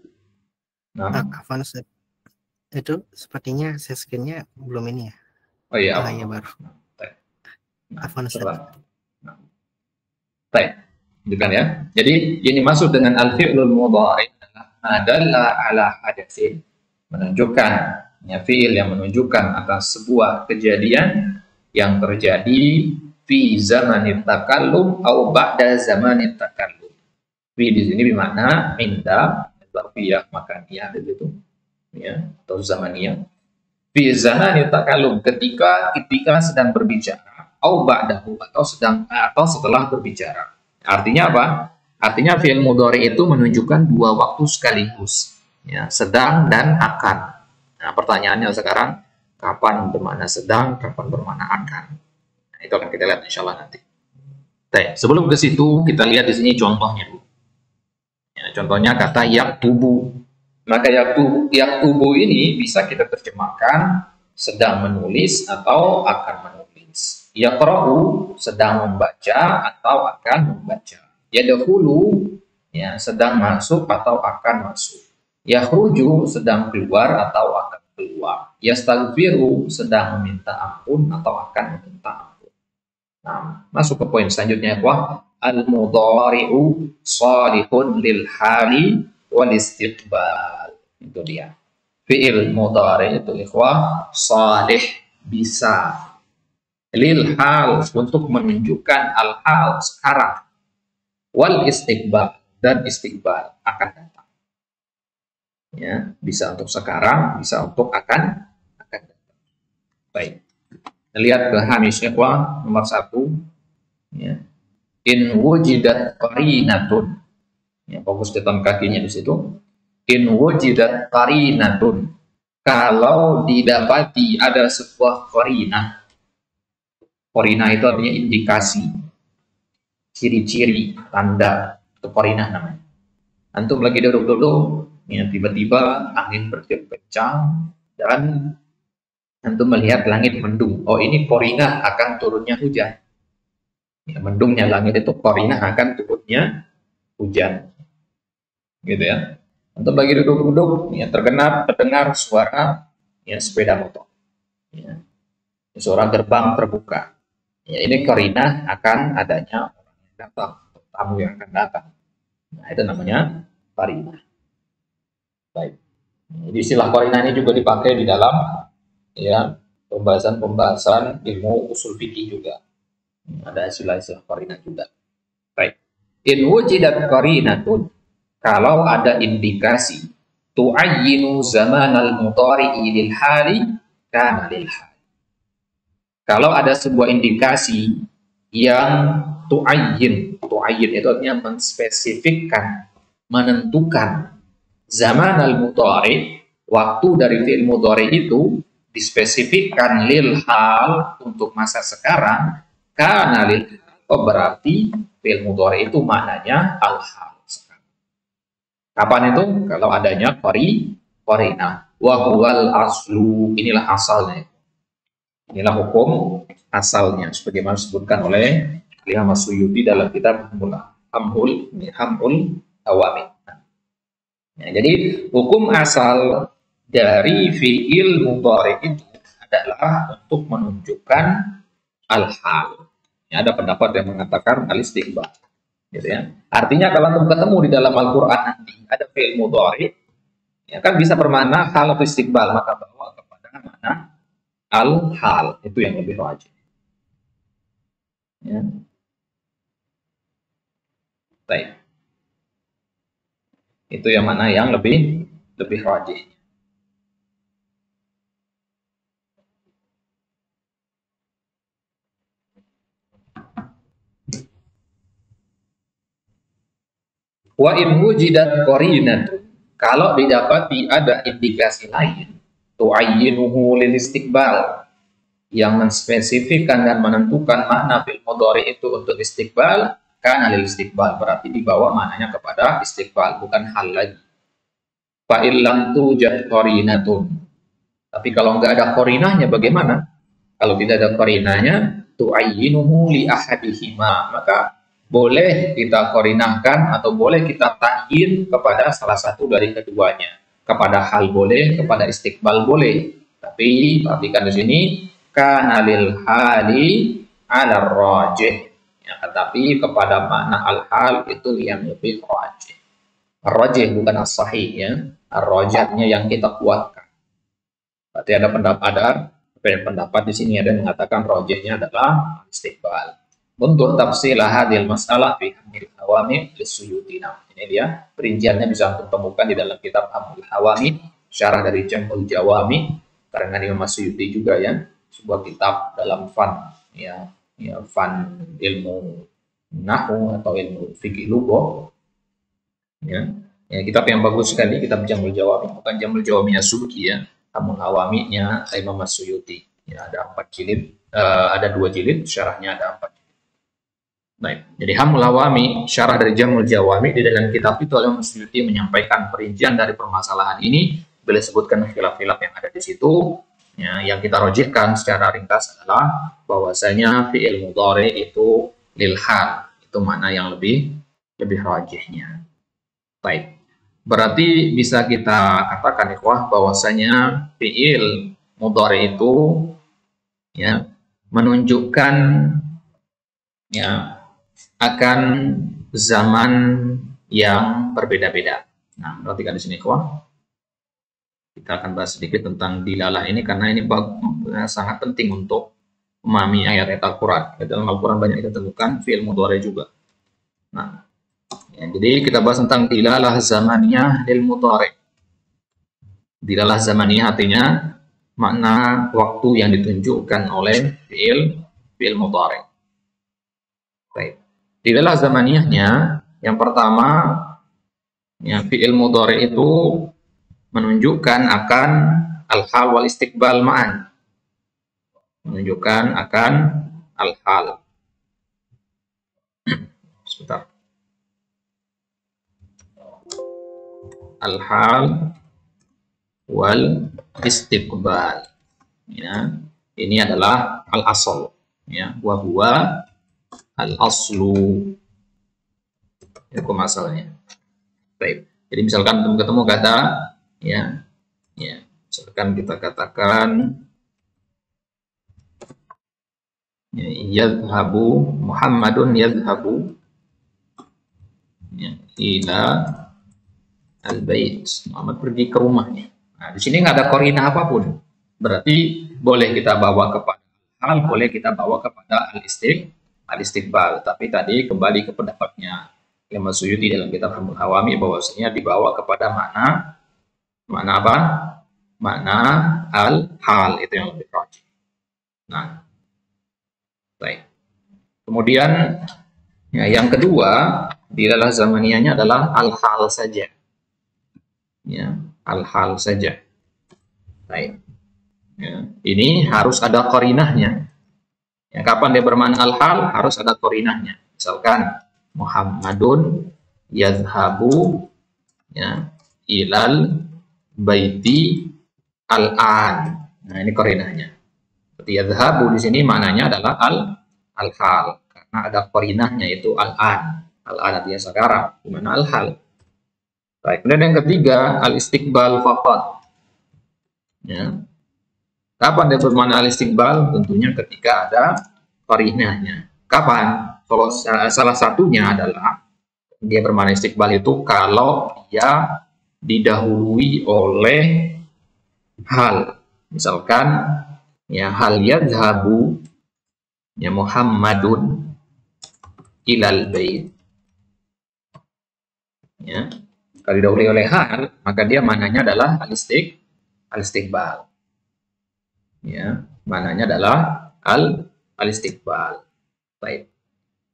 Nah, Afwan Ustaz. Itu sepertinya seskinnya belum ini ya. Oh iya. Ya baru. Afwan Ustaz. Baik. Bukan ya. Jadi ini masuk dengan al-fi'lul mudhari adalah ala hadatsin, menunjukkan ya fi'il yang menunjukkan atas sebuah kejadian yang terjadi fi zamanit takallum au ba'da zamanit takallum. Fi di sini bermakna inda zarfiyah makaniyah begitu ya, atau zamaniyah. Fi zamanit takallum, ketika sedang berbicara, au ba'dahu, atau setelah berbicara. Artinya apa? Artinya fi'il mudhari itu menunjukkan 2 waktu sekaligus ya, sedang dan akan. Nah, pertanyaannya sekarang, kapan bermakna sedang, kapan bermakna akan? Nah, itu akan kita lihat insyaallah nanti. Baik, sebelum ke situ kita lihat di sini contohnya dulu. contohnya kata yaktubu. Maka yaktubu ini bisa kita terjemahkan sedang menulis atau akan menulis. Yaqra'u sedang membaca atau akan membaca. Yadkhulu ya sedang masuk atau akan masuk. Yakhruju sedang keluar atau akan keluar. Yastaghfiru sedang meminta ampun atau akan meminta ampun. Nah, masuk ke poin selanjutnya, ikhwah. Al-mudhari'u salihun lil hali wal istiqbal. Itu dia. Fi'il mudhari itu, ikhwah, salih, bisa. Lil hal untuk menunjukkan al-hal sekarang. Wal istiqbal dan istiqbal akan datang. Ya, bisa untuk sekarang, bisa untuk akan datang. Baik. Lihat ke hamish, ikhwah, nomor 1. Ya. In wujidat qarinatun. Ya, fokus depan kakinya di situ. In wujidat qarinatun. Kalau didapati ada sebuah qarinah. Qarinah itu artinya indikasi, ciri-ciri, tanda. Itu qarinah namanya. Antum lagi duduk-duduk, ya, tiba-tiba angin bertiup kencang dan antum melihat langit mendung. Oh, ini qarinah akan turunnya hujan. Ya, mendungnya langit itu qarinah akan turunnya hujan. Gitu ya. Antum lagi duduk-duduk, ya, terdengar suara, ya, sepeda motor. Ya. Suara gerbang terbuka. Ya, ini qarinah akan adanya orang yang datang, tamu yang akan datang. Nah, itu namanya qarinah. Baik. Jadi istilah qarinah ini juga dipakai di dalam, ya, pembahasan ilmu usul fikih juga. Ada istilah qarinah juga. Baik. In wujidat qarinatun, kalau ada indikasi tu'ayyinu zamanal mudhari'i lil hali kana lil hali. Kalau ada sebuah indikasi yang tu'ayyin itu artinya menspesifikkan, menentukan zaman al-mudhari, waktu dari fi'il mudhari itu dispesifikkan lil hal untuk masa sekarang, kana lil hal, berarti fi'il mudhari itu maknanya al-hal sekarang. Kapan itu? Kalau adanya qarinah. Wa huwal aslu, inilah asalnya. Inilah hukum asalnya, sebagaimana disebutkan oleh Imam Suyuti dalam kitab Hamul Awami. Ya, jadi hukum asal dari fi'il mudhari itu adalah untuk menunjukkan al-hal. Ya, ada pendapat yang mengatakan al-istiqbal. Gitu ya. Artinya kalau ketemu di dalam Al-Quran nanti ada fi'il mudhari, ya kan bisa bermakna hal atau istiqbal, maka bawa kepada mana al-hal, itu yang lebih wajib. Ya. Baik. Itu yang mana yang lebih wajib. Wa in wujidat qarinatun, kalau didapati ada indikasi lain, tu'ayyinuhu lil istiqbal, yang menspesifikkan dan menentukan makna fi'il mudhari itu untuk istiqbal, kana lil istiqbal, berarti dibawa maknanya kepada istiqbal, bukan hal lagi. Fa illam tujad qarinatun, tapi kalau nggak ada qarinahnya bagaimana? Kalau tidak ada qarinahnya, tu'ayyinuhu li ahadihima, maka boleh kita qarinahkan atau boleh kita ta'yin kepada salah satu dari keduanya. Kepada hal boleh, kepada istiqbal boleh. Tapi perhatikan di sini, kana lil hali ala rajih. Ya, tetapi kepada makna al-hal itu yang lebih rajih. Rajih bukan as-sahih, ya. Ar-rajihnya yang kita kuatkan. Berarti ada pendapat di sini ada yang mengatakan rajihnya adalah istiqbal. Untuk tafsir hadil masalah fi Hamil Hawami Suyuti. Nah, ini dia perinciannya bisa untuk temukan di dalam kitab Hamil Hawami, syarah dari Jam'ul Jawami, karena Imam Suyuti juga, ya, sebuah kitab dalam fan, ya fan ilmu nahwu atau ilmu fikih lugah. Ya, kitab yang bagus sekali, kitab Jam'ul Jawami, bukan Jam'ul Jawaminya Subki, ya, Hamil Hawaminya Imam Suyuti. Ya, ada 4 jilid, ada 2 jilid, syarahnya ada 4. Baik, jadi Hamul Hawami, syarah dari Jamul Jawami, di dalam kitab itu Al-Imam Suyuti menyampaikan perincian dari permasalahan ini. Beliau sebutkan khilaf-khilaf yang ada di situ. Ya, yang kita rojihkan secara ringkas adalah bahwasanya fi'il mudhari itu lil hal, itu makna yang lebih rajihnya. Baik, berarti bisa kita katakan ikhwah bahwasanya fi'il mudhari itu ya menunjukkan ya akan zaman yang berbeda-beda. Nah, perhatikan di sini, kawan. Kita akan bahas sedikit tentang dilalah ini karena ini sangat penting untuk memahami ayat-ayat Al-Quran. Dalam Al-Quran banyak kita temukan fi'il mudhari juga. Nah, ya, jadi kita bahas tentang dilalah zamaniyah lil mudhari. Dilalah zamaniyah artinya makna waktu yang ditunjukkan oleh fi'il mudhari. Baik. Dilalah zamaniyahnya yang pertama ya fi'il mudhari itu menunjukkan akan al-hal wal istiqbal ma'an. Menunjukkan akan al-hal. Sebentar. Al-hal wal istiqbal. Ya, ini adalah al-asl. Ya, wa huwa al-aslu. Itu masalahnya. Baik. Jadi misalkan ketemu kata ya misalkan kita katakan ya, yadhhabu Muhammadun yadhhabu ya, ila al-bait. Muhammad pergi ke rumahnya. Nah, di sini nggak ada qarinah apapun. Berarti boleh kita bawa kepada hal, boleh kita bawa kepada al-istiqbal. Tapi tadi kembali ke pendapatnya Imam Suyuti dalam kitab Hamul Hawami bahwasanya dibawa kepada makna apa? Makna al-hal, itu yang lebih rajih. Nah, baik. Kemudian ya, yang kedua dilalah zamaniyahnya adalah al-hal saja. Ya, al-hal saja. Baik. Ya, ini harus ada qarinahnya. Ya, kapan dia bermakna al-hal harus ada qarinahnya. Misalkan Muhammadun yadhhabu ya ilal baiti al-an. Nah, ini qarinahnya. Berarti yadhhabu di sini maknanya adalah al-hal karena ada qarinahnya yaitu al-an. Al-an artinya sekarang, di mana al-hal. Baik, kemudian yang ketiga al-istiqbal faqat. Ya. Kapan dia bermakna al-istiqbal? Tentunya ketika ada qarinahnya. Kapan? Kalau salah satunya adalah dia bermakna istiqbal itu kalau dia didahului oleh hal. Misalkan ya hal yadhhabu ya Muhammadun ilal bait. Ya. Kalau didahului oleh hal, maka dia maknanya adalah al-istiqbal. Ya, maknanya adalah al-istiqbal. Baik.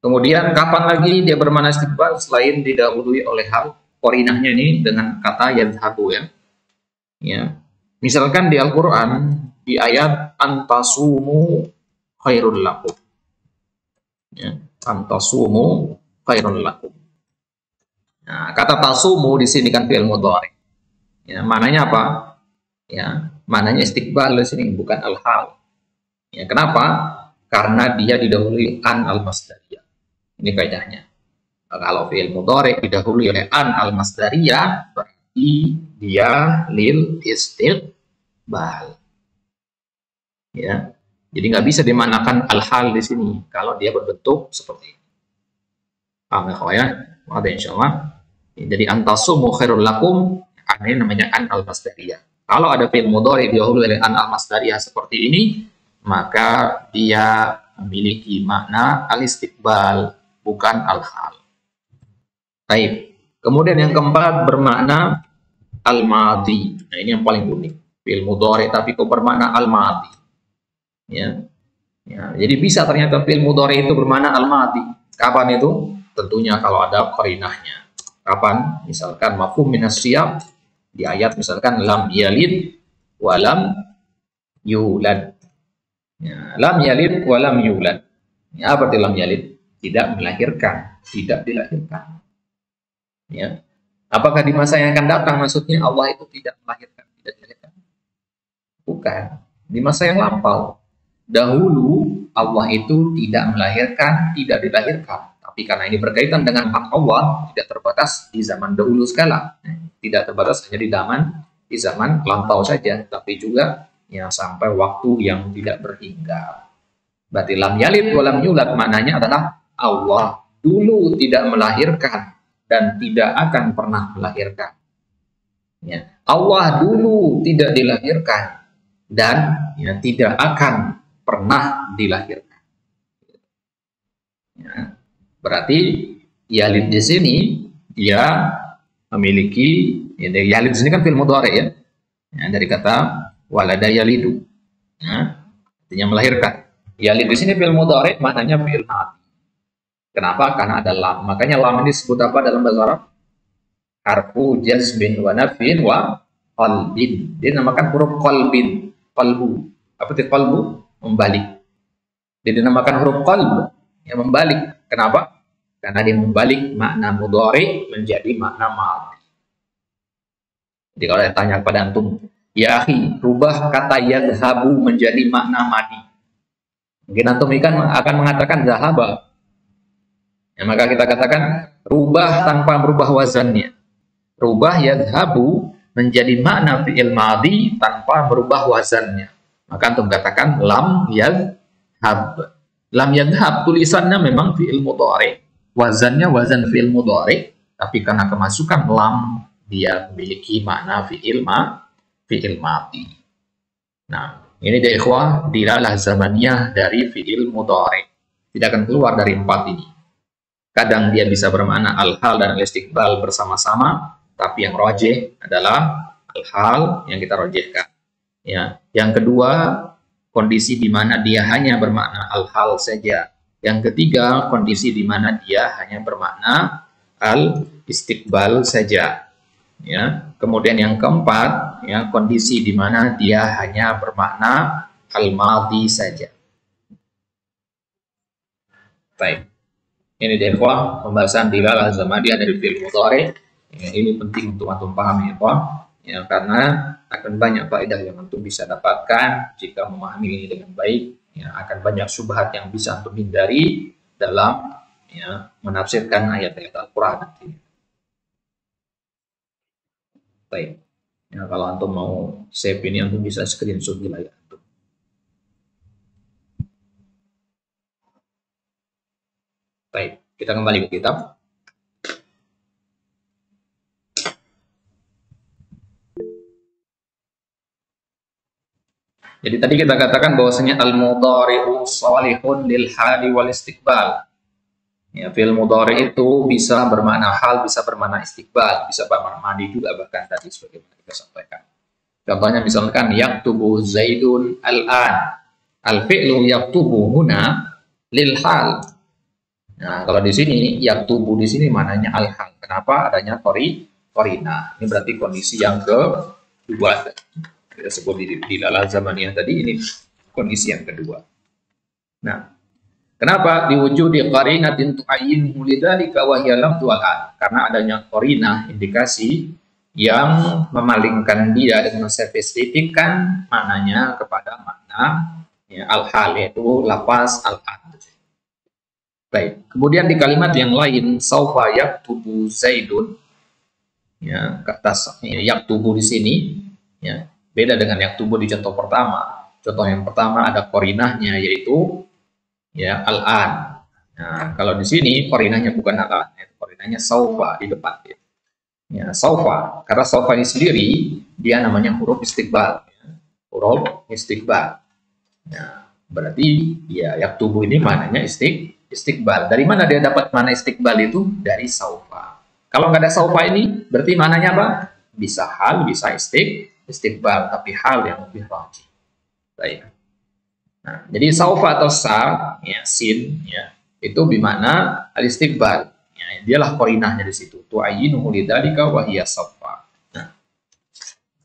Kemudian kapan lagi dia bermakna istiqbal selain didahului oleh hal? Qarinahnya ini dengan kata yadhhabu ya. Ya. Misalkan di Al-Qur'an di ayat antasumu khairul lakum. Ya, antasumu khairul lakum. Nah, kata tasumu di sini kan fi'il mudhari. Ya, maknanya apa? Ya, maknanya istiqbal di sini bukan al-hal. Ya, kenapa? Karena dia didahului an al-masdariyah. Ini kaidahnya. Kalau fi'il mudhari didahului oleh an al-masdariyah, berarti dia lil istiqbal. Ya. Jadi nggak bisa dimanakan al-hal di sini kalau dia berbentuk seperti ini. Paham ya? Ada insyaallah. Jadi antasumu khairul lakum, ini namanya an al-masdariyah. Kalau ada fi'il mudhari didahului oleh an al-masdariyah seperti ini, maka dia memiliki makna al-istiqbal, bukan al-hal. Baik. Kemudian yang keempat bermakna al-madhi. Nah, ini yang paling unik. Fi'il mudhari tapi kok bermakna al-madhi. Ya. Ya, jadi bisa ternyata fi'il mudhari itu bermakna al-madhi. Kapan itu? Tentunya kalau ada qarinahnya. Kapan? Misalkan mafhum minas siyaq di ayat misalkan lam yalid wa lam yulad. Ya, lam yalid wa lam yulad. Ya, apa arti lam yalid? tidak melahirkan, tidak dilahirkan. Ya. Apakah di masa yang akan datang maksudnya Allah itu tidak melahirkan, tidak dilahirkan? Bukan. Di masa yang lampau. Dahulu Allah itu tidak melahirkan, tidak dilahirkan. Tapi karena ini berkaitan dengan hak Allah, tidak terbatas di zaman dahulu sekala. Tidak terbatas hanya di zaman lampau saja, tapi juga ya sampai waktu yang tidak berhingga. Berarti lam yalid wa lam yulad maknanya adalah Allah dulu tidak melahirkan dan tidak akan pernah melahirkan. Ya. Allah dulu tidak dilahirkan dan ya, tidak akan pernah dilahirkan. Ya. Berarti yalid di sini dia memiliki, ya, yalid di sini kan fi'il mudhari ya. Ya, dari kata walada yalidu. Ya, artinya melahirkan. Yalid di sini fi'il mudhari maknanya fi'il madi. Kenapa? Karena ada lam. Makanya lam ini disebut apa dalam bahasa Arab? Harfu jazbin wa nafin wa qalbin. Dia dinamakan huruf qalbin, qalbu. Apa itu qalbu? Membalik. Dia dinamakan huruf qalb, yang membalik. Kenapa? Karena dia membalik makna mudhari menjadi makna madhi. Jadi kalau saya tanya kepada antum, ya akhi, rubah kata yadhabu menjadi makna madi. Mungkin antum akan mengatakan zahaba. Ya, maka kita katakan rubah tanpa merubah wazannya. Rubah yadhabu menjadi makna fi'il madhi tanpa merubah wazannya. Maka antum katakan lam yadhab. Lam yadhab tulisannya memang fi'il mudhari. Wazannya wazan fi'il mudhari, tapi karena kemasukan lam dia memiliki makna fi'il madhi. Nah, ini dia ikhwah dilalah zamaniyah dari fi'il mudhari. Tidak akan keluar dari 4 ini. Kadang dia bisa bermakna al-hal dan al-istiqbal bersama-sama, tapi yang rajih adalah al-hal yang kita rajihkan. Ya. Yang kedua, kondisi di mana dia hanya bermakna al-hal saja. Yang ketiga, kondisi di mana dia hanya bermakna al-istiqbal saja. Ya. Kemudian yang keempat, ya, kondisi di mana dia hanya bermakna al-madhi saja. Baik. Ini dia ikhwah, pembahasan dilalah zamaniyah dari fi'il mudhari. Ya, ini penting untuk antum pahami ya, ikhwah. Ya, karena akan banyak faedah yang antum bisa dapatkan jika memahami ini dengan baik. Ya, akan banyak syubhat yang bisa antum hindari dalam ya, menafsirkan ayat-ayat Al-Quran nanti. Baik. Ya, kalau antum mau save ini, antum bisa screenshot di layar antum. Baik, kita kembali ke kitab. Jadi tadi kita katakan bahwasanya al-mudhari'u shalihun lil hali wal istiqbal. Ya, fi'il mudhari itu bisa bermakna hal, bisa bermakna istiqbal, bisa bermakna madi juga bahkan tadi sebagaimana kita sampaikan. Contohnya misalkan yaktubu Zaidun al-an. Al-fi'lu yaktubu huna lil hal. Nah, kalau di sini yaktubu di sini maknanya al-hal. Kenapa? Adanya qarina. Ini berarti kondisi yang kedua. Kita sebut di lalah zamaniyah tadi, ini kondisi yang kedua. Nah, kenapa diwujudi qarinatin tu'ayyin lidzalika wa hiya lam tu'al? Karena adanya qarinah, indikasi yang memalingkan dia dan menspesifikkan maknanya kepada makna ya, al-hal, yaitu lafaz al-an. Baik, kemudian di kalimat yang lain saufa yaktubu Zaidun, ya, kata yaktubu di sini ya beda dengan yaktubu di contoh pertama. Contoh yang pertama ada qarinahnya yaitu ya al-an. Nah, kalau di sini qarinahnya bukan al-an, qarinahnya saufa di depan. Ya, saufa, karena saufa ini sendiri dia namanya huruf istiqbal. Ya. Huruf istiqbal. Nah, berarti ya yaktubu ini maknanya istiqbal. Dari mana dia dapat mana istiqbal itu? Dari saufa. Kalau nggak ada saufa ini, berarti mananya apa? Bisa hal, bisa istiqbal, tapi hal yang lebih rajih. Baik. Nah, jadi saufa atau sa, ya, sin, ya, itu bermakna al-istiqbal. Ya, dialah qarinahnya di situ. Tu'ayyinuhu lidzalika wa hiya saufa. Nah,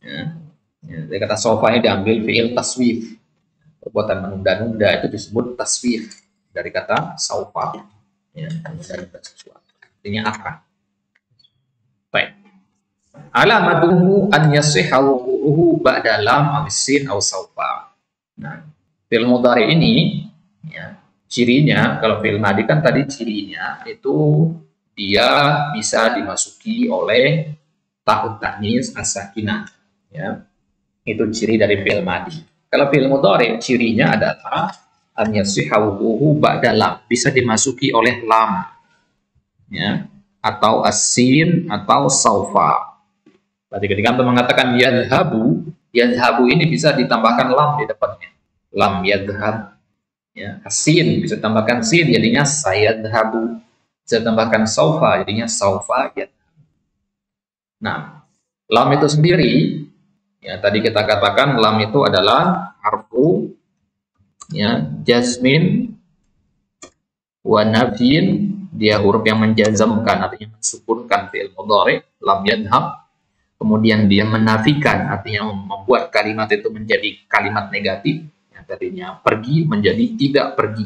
ya, dari kata saufa ini diambil fi'il taswif. Perbuatan menunda-nunda itu disebut taswif dari kata saufa. Ya, mengendalikan sesuatu. Artinya apa? Baik. Alamatuhu an yasihha wuqu'uhu ba'da lam aw sin aw sawfa. Nah, fi'il mudhari ini ya, cirinya kalau fi'il madi kan tadi cirinya itu dia bisa dimasuki oleh ta'ud ta'nis as-sakinah ya. Itu ciri dari fi'il madi. Kalau fi'il mudhari cirinya adalah an yasihha wuqu'uhu ba'da lam, bisa dimasuki oleh lam ya, atau as-sin atau saufa. Berarti ketika antum mengatakan yadhabu ini bisa ditambahkan lam di depannya. Lam yadhab. Ya, sin bisa tambahkan sin jadinya sayadhabu. Bisa tambahkan saufa jadinya saufa yadhab. Nah, lam itu sendiri ya tadi kita katakan lam itu adalah harfu ya jazmin wa nafyin, dia huruf yang menjazamkan artinya mensukunkan fi'il mudhari lam yadhab. Kemudian dia menafikan, artinya membuat kalimat itu menjadi kalimat negatif, yang tadinya pergi menjadi tidak pergi.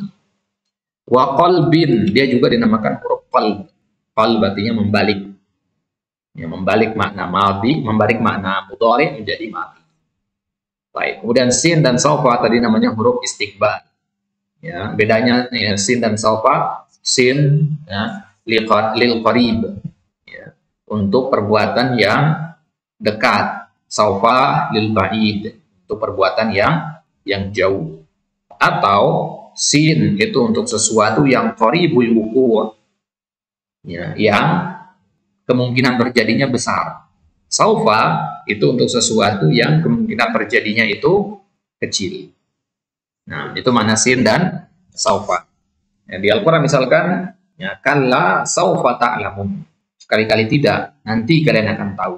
Wa qalbin, dia juga dinamakan huruf qalb. Qalb artinya membalik. Ya, membalik makna madhi, membalik makna mudhari menjadi madhi. Baik, kemudian sin dan saufa tadi namanya huruf istiqbal. Ya, bedanya ya, sin dan saufa, sin ya, lil qarib. Ya, untuk perbuatan yang dekat, saufa lil ba'id, untuk perbuatan yang jauh, atau sin itu untuk sesuatu yang qaribul wuqu' ya, yang kemungkinan terjadinya besar. Saufa itu untuk sesuatu yang kemungkinan terjadinya itu kecil. Nah, itu mana sin dan saufa. Ya, di Al-Qur'an misalkan ya kalla saufa ta'lamun. Sekali-kali tidak, nanti kalian akan tahu.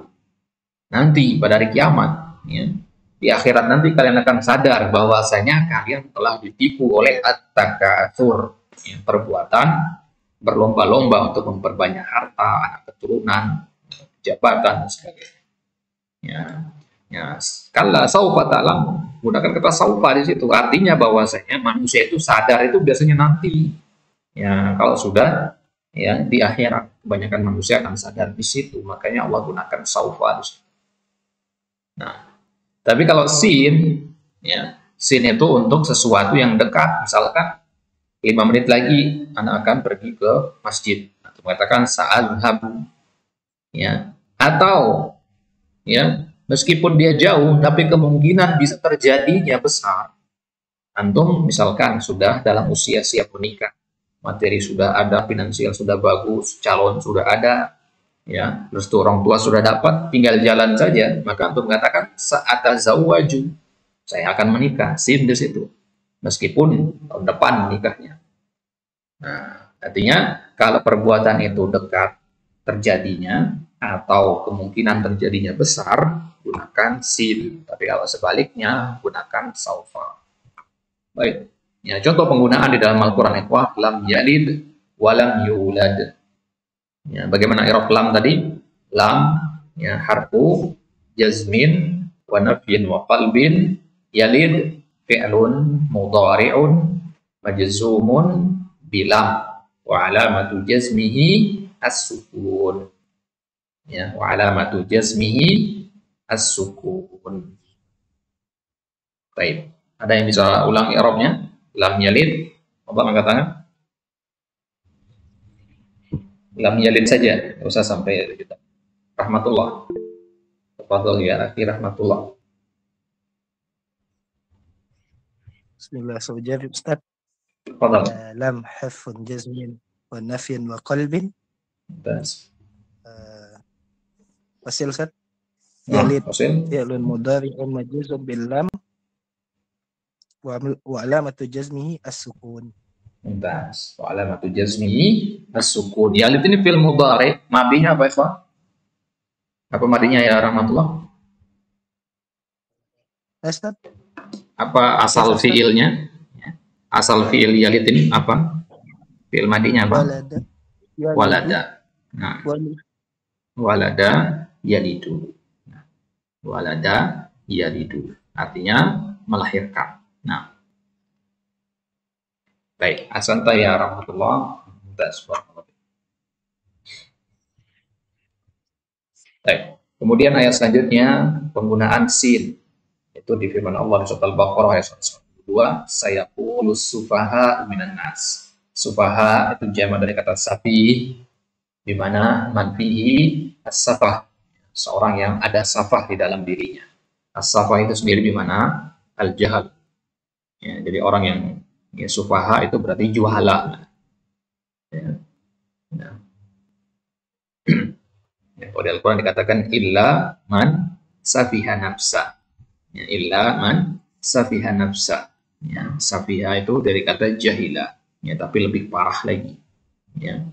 Nanti pada hari kiamat ya, di akhirat nanti kalian akan sadar bahwasanya kalian telah ditipu oleh at-takatsur ya, perbuatan berlomba-lomba untuk memperbanyak harta, anak keturunan, jabatan dan sebagainya. Ya, kalla saufa ta'lamun. Gunakan kata saufa di situ artinya bahwasanya manusia itu sadar itu biasanya nanti. Ya, kalau sudah ya di akhirat kebanyakan manusia akan sadar di situ, makanya Allah gunakan saufa di situ. Nah, tapi kalau sin, ya, sin itu untuk sesuatu yang dekat. Misalkan 5 menit lagi anak akan pergi ke masjid. Atau mengatakan sa'adhabu. Ya, atau ya, meskipun dia jauh, tapi kemungkinan bisa terjadinya besar. Antum misalkan sudah dalam usia siap menikah, materi sudah ada, finansial sudah bagus, calon sudah ada. Ya, restu orang tua sudah dapat, tinggal jalan saja, maka untuk mengatakan sa'atazawwaju, saya akan menikah, sin di situ, meskipun tahun depan menikahnya. Nah, artinya kalau perbuatan itu dekat terjadinya atau kemungkinan terjadinya besar, gunakan sin. Tapi kalau sebaliknya, gunakan saufa. Baik, ya contoh penggunaan di dalam Al-Quran ikhwah, lam yalid walam yulad. Ya, bagaimana i'rab lam tadi? Lam ya harfu jazmin wa nafyin wa qalbin, yalid fi'lun mudhari'un majzumun bilam wa alamatu jazmihi as-sukun. Ya, wa alamatu jazmihi as-sukun. Baik, ada yang bisa ulang i'rabnya? Lam yalid, apa angkat tangan? Lam yalid saja, tidak usah sampai kita. Rahmatullah. Tafadhol ya akhi rahmatullah. Bismillah, sawjari Ustaz. Tafadhol. Lam harfun jazmin wa nafyin wa qalbin. Bas. Wasil Ustaz. Nah, Yalid Wasil. fi'lun mudhari'un majzum bil lam wa alamatu jazmihi as-sukun. Bas. Wa alamatu jazmihi as-sukun. Yalid ini fi'il mudhari, madinya apa ikhwan? Apa madinya ya rahmatullah? Ustaz, Apa asal fi'ilnya? Asal fi'il yalid ini apa? Fi'il madinya apa? walada. Walada. Nah, walada yalidu. Nah, walada yalidu. Artinya melahirkan. Nah, baik. Asanta ya rahmatullah. mumtaz. Baik. Kemudian ayat selanjutnya penggunaan sin itu di firman Allah di surat Al-Baqarah ayat 102, sayaqulus sufaha minan nas. Sufaha itu jamak dari kata safi, di mana man fihi as-safah, seorang yang ada safah di dalam dirinya. As-safah itu sendiri di mana al-jahal. Ya, jadi orang yang ya, sufaha itu berarti juhala. Ya. Nah. Ya, kalau di Al-Quran dikatakan illa man safiha nafsa. Ya, illa man safiha nafsa. Ya, safiha itu dari kata jahila. Ya, tapi lebih parah lagi. Ya,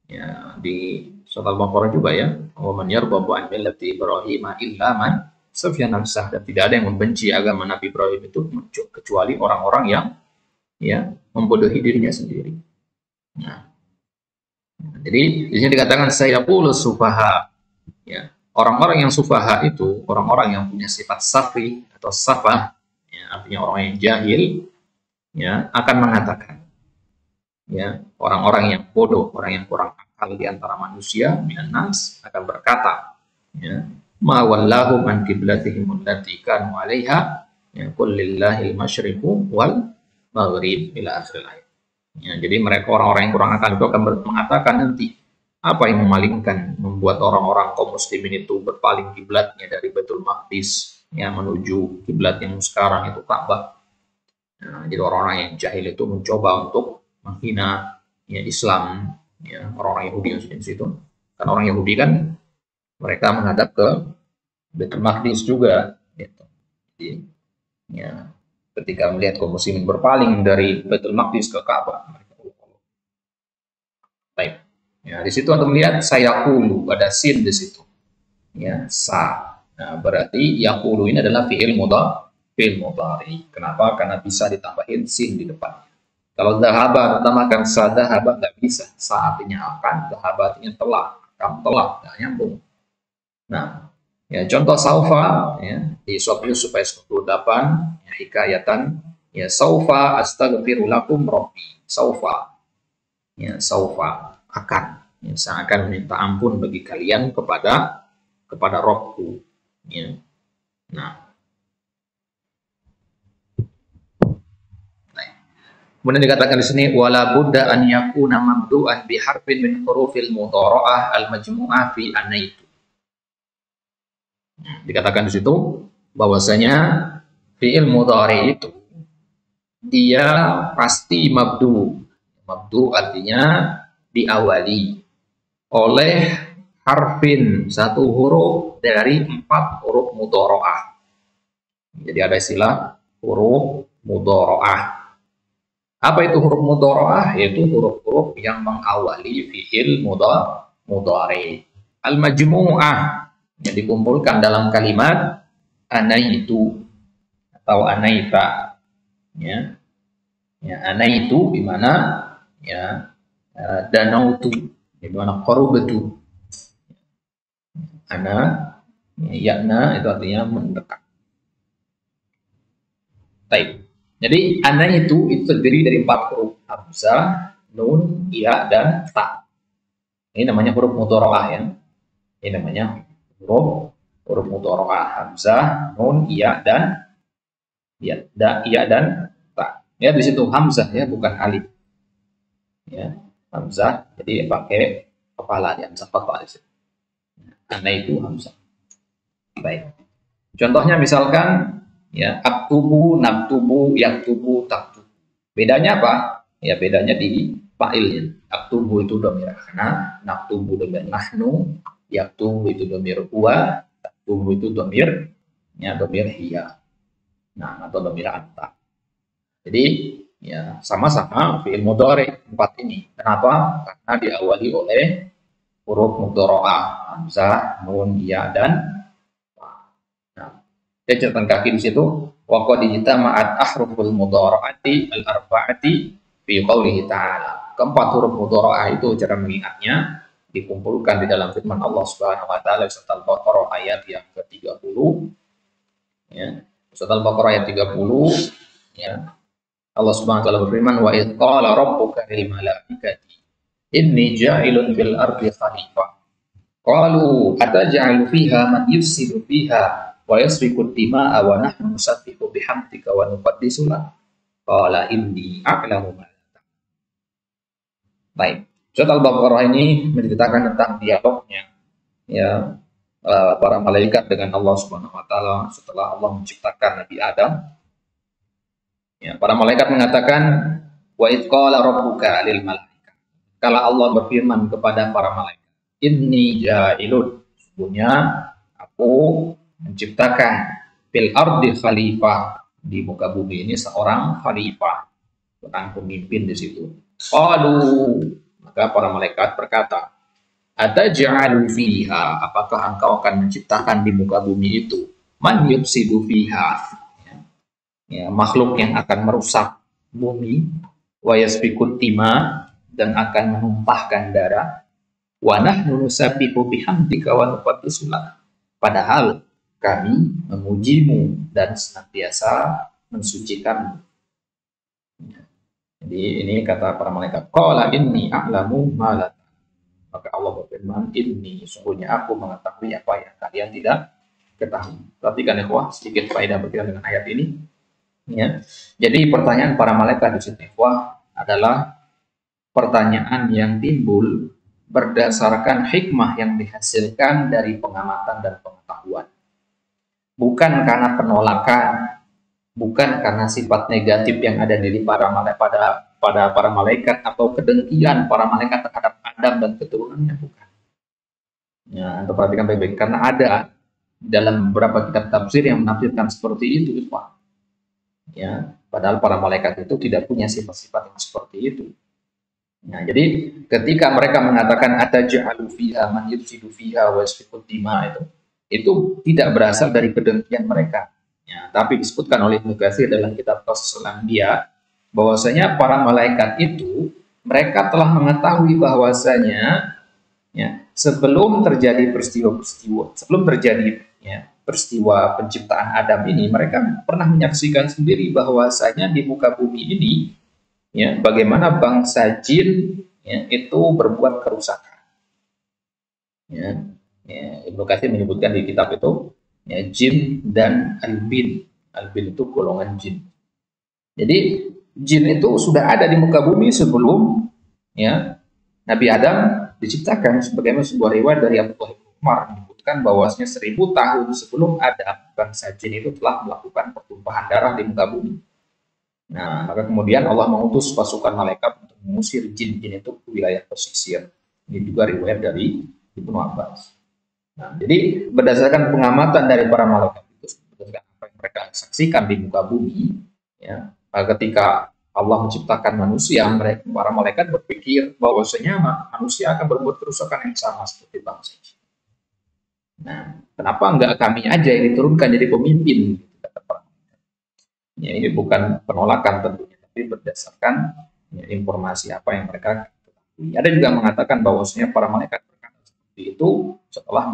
ya di surat Al-Baqarah juga ya. Wa man yarghabu an millati Ibrahim illa man safiha nafsa. Dan tidak ada yang membenci agama Nabi Ibrahim itu kecuali orang-orang yang ya membodohi dirinya sendiri. Nah, jadi di sini dikatakan sayaqulu sufaha. Ya, orang-orang yang sufaha itu orang-orang yang punya sifat safi atau safah, ya, artinya orang yang jahil, ya akan mengatakan, ya orang-orang yang bodoh, orang yang kurang akal di antara manusia, minan nas akan berkata, ya ma wallahu an qiblatihim allati kanu 'alaiha, ya qul lillahil masyriqu wal maghrib ila akhir ayat. Ya, jadi mereka orang-orang yang kurang akal itu akan mengatakan nanti apa yang memalingkan membuat orang-orang kaum muslimin itu berpaling kiblatnya dari Baitul Maqdis ya menuju kiblat yang sekarang itu Ka'bah. Nah, jadi orang-orang yang jahil itu mencoba untuk menghina ya Islam, ya orang-orang Yahudi yang di situ. Karena orang Yahudi kan mereka menghadap ke Baitul Maqdis juga gitu. Jadi ya ketika melihat kaum muslimin berpaling dari Baitul Maqdis ke Ka'bah, mereka baik. Ya, di situ untuk melihat sayaqulu, ada sin di situ. Ya, sa. Nah, berarti yaqulu ini adalah fi'il mudhari. Kenapa? Karena bisa ditambahin sin di depannya. Kalau dhahaba ditambahkan sa dhahaba nggak bisa. Sa artinya akan, dhahaba artinya telah, akan telah, nggak nyambung. Nah, ya contoh saufa ya di surat Yusuf ayat 28 ya hikayatan ya saufa astaghfiru lakum rabbi. Saufa. Ya, saufa akan ya, saya akan meminta ampun bagi kalian kepada Robku ya. Nah, kemudian dikatakan di sini wala budda an yakuna mabdu'an bi harfin min hurufil mudhara'ah al majmu'ah fi anaitu. Dikatakan di situ bahwasanya fi'il mudhari itu dia pasti mabdu. Mabdu artinya diawali oleh harfin, satu huruf dari 4 huruf mudhara'ah. Jadi ada istilah huruf mudhara'ah. Apa itu huruf mudhara'ah? Yaitu huruf-huruf yang mengawali fi'il mudhari. Al-majmu'ah yang dikumpulkan dalam kalimat anaitu atau anaita. Ya. Ya, anaitu di mana ya danautu di mana qarubatu. Ana yakna itu artinya mendekat. Baik. Jadi ana itu terdiri dari 4 huruf hamzah, nun, ya dan ta. Ini namanya huruf mudhara'ah ya. Ini namanya huruf mudhara'ah, hamzah, nun, ya dan ta. Ya di situ hamzah ya bukan alif. Ya, hamzah jadi pakai kepala ya, hamzah kepala di situ. Karena itu hamzah. Baik. Contohnya misalkan ya aktubu, naktubu, yaktubu, taktubu. Bedanya apa? Ya bedanya di fa'ilnya. Aktubu itu dhamir ana, naktubu dhamir nahnu, yaktubu itu dhamir huwa, taktubu itu dhamir hiya. Nah, atau dhamir anta. Jadi ya sama-sama fi'il mudhari 4 ini. Kenapa? Karena diawali oleh huruf mudhara'ah, hamzah, nun, ya dan ta. Nah, catatan kaki di situ wa qad jitama'at ahruful mudhara'ati al-arba'ati fi qoulihi ta'ala. Keempat huruf mudhara'ah itu cara mengingatnya dikumpulkan di dalam firman Allah Subhanahu wa taala surat Al-Baqarah ayat yang ke-30 ya. Surat Al-Baqarah ayat 30 ya. Allah Subhanahu wa taala berfirman wa idz qala rabbuka lil malaikati inni ja'ilun fil ardi khalifah. Qalu ataj'alu fiha man yufsidu fiha wa yasfiku dima'a wa nahnu nusabbihu bihamdika wa nuqaddisu lak. Qala inni a'lamu ma la ta'lamun. Baik, surat Al-Baqarah ini menceritakan tentang dialognya ya para malaikat dengan Allah Subhanahu wa taala setelah Allah menciptakan Nabi Adam. Ya, para malaikat mengatakan wa id qala rabbuka lil malaikah. Kala Allah berfirman kepada para malaikat, inni ja'ilun, sesungguhnya aku menciptakan fil ardi khalifah, di muka bumi ini seorang khalifah, seorang pemimpin di situ. Qalu, maka para malaikat berkata, ataj'alu fiha, apakah engkau akan menciptakan di muka bumi itu man yufsidu fiha, ya, makhluk yang akan merusak bumi, wa yasfikut dima, dan akan menumpahkan darah, wa nahnu nusabbihu bihamdika wa nuqaddisu lak, padahal kami memujimu dan senantiasa mensucikanmu. Jadi ini kata para malaikat, qala inni a'lamu ma la ta'lamun. Maka Allah berfirman, inni, sungguhnya aku mengetahui apa yang kalian tidak ketahui. Perhatikan ikhwah, sedikit faedah berkaitan dengan ayat ini. Ya. Jadi pertanyaan para malaikat di sini ikhwah adalah pertanyaan yang timbul berdasarkan hikmah yang dihasilkan dari pengamatan dan pengetahuan. Bukan karena penolakan, bukan karena sifat negatif yang ada di para malaikat atau kedengkian para malaikat terhadap Adam dan keturunannya, bukan. Ya, untuk perhatikan baik-baik, karena ada dalam beberapa kitab tafsir yang menafsirkan seperti itu, Pak. Ya, padahal para malaikat itu tidak punya sifat-sifat yang seperti itu. Nah, jadi ketika mereka mengatakan ataj'alu fiha man yufsidu fiha wa yasfiku dima, itu tidak berasal dari kedengkian mereka. Ya, tapi disebutkan oleh Ibnu Katsir dalam kitab Qasasul Anbiya bahwasanya para malaikat itu mereka telah mengetahui bahwasanya ya, sebelum terjadi peristiwa penciptaan Adam ini, mereka pernah menyaksikan sendiri bahwasanya di muka bumi ini ya, bagaimana bangsa jin ya, itu berbuat kerusakan. Ya, Ibnu Katsir menyebutkan di kitab itu ya, jin dan albin. Albin itu golongan jin. Jadi jin itu sudah ada di muka bumi sebelum ya Nabi Adam diciptakan. Sebagaimana sebuah riwayat dari Abdullah bin Umar menyebutkan bahwasanya 1000 tahun sebelum Adam, bangsa jin itu telah melakukan pertumpahan darah di muka bumi. Nah, maka kemudian Allah mengutus pasukan malaikat untuk mengusir jin-jin itu ke wilayah pesisir. Ini juga riwayat dari Ibnu Abbas. Nah, jadi berdasarkan pengamatan dari para malaikat itu, berdasarkan apa yang mereka saksikan di muka bumi, ya, ketika Allah menciptakan manusia, para malaikat berpikir bahwasanya manusia akan berbuat kerusakan yang sama seperti bangsa jin. Nah, kenapa enggak kami aja yang diturunkan jadi pemimpin? Kata para malaikat. Ya, ini bukan penolakan tentunya, tapi berdasarkan ya, informasi apa yang mereka ketahui. Ada juga mengatakan bahwasanya para malaikat itu setelah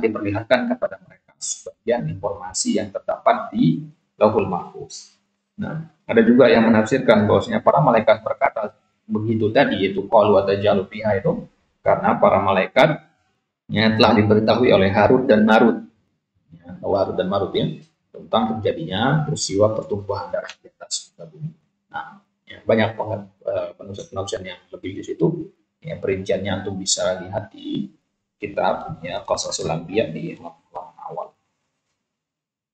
diperlihatkan kepada mereka sebagian informasi yang terdapat di Lauhul Mahfuz. Nah, ada juga yang menafsirkan bahwasanya para malaikat berkata begitu tadi, yaitu qalu atajalu fiha, itu karena para malaikat yang telah diberitahui oleh Harut dan Marut, ya, Harut dan Marut ya, tentang terjadinya peristiwa pertumpahan darah di atas muka bumi. Nah, ya, banyak penafsiran yang lebih di situ. Ya, perinciannya untuk bisa lihat di kitab ya, Qasasul Anbiya di halaman awal.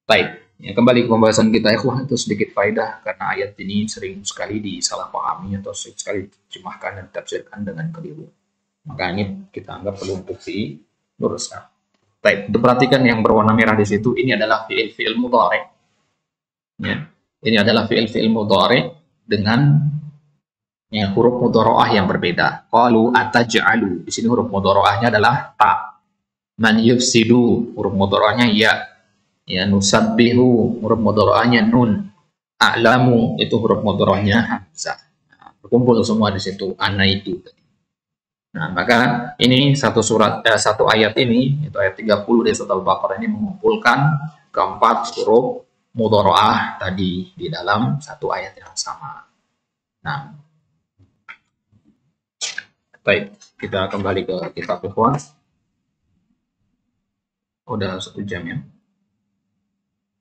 Baik, ya, kembali ke pembahasan kita ikhwah, itu sedikit faedah karena ayat ini sering sekali disalahpahami atau sering sekali diterjemahkan dan ditafsirkan dengan keliru. Maka ini kita anggap perlu untuk diluruskan. Baik, perhatikan yang berwarna merah di situ, ini adalah fi'il mudhari. Ya, ini adalah fi'il mudhari dengan ya, huruf mudharaah yang berbeda. Qalu ataj'alu. Di sini huruf mudharaahnya adalah ta. Man yufsidu, huruf mudharaahnya ya. Ya, nusabbihu, huruf mudharaahnya nun. A'lamu, itu huruf mudharaahnya hamzah. Nah, berkumpul semua di situ, ana itu. Nah, maka ini satu ayat ini, itu ayat 30 dari surat Al-Baqarah ini mengumpulkan keempat huruf mudharaah tadi di dalam satu ayat yang sama. Nah, Baik, kita kembali ke kitab ikhwan. Udah 1 jam ya.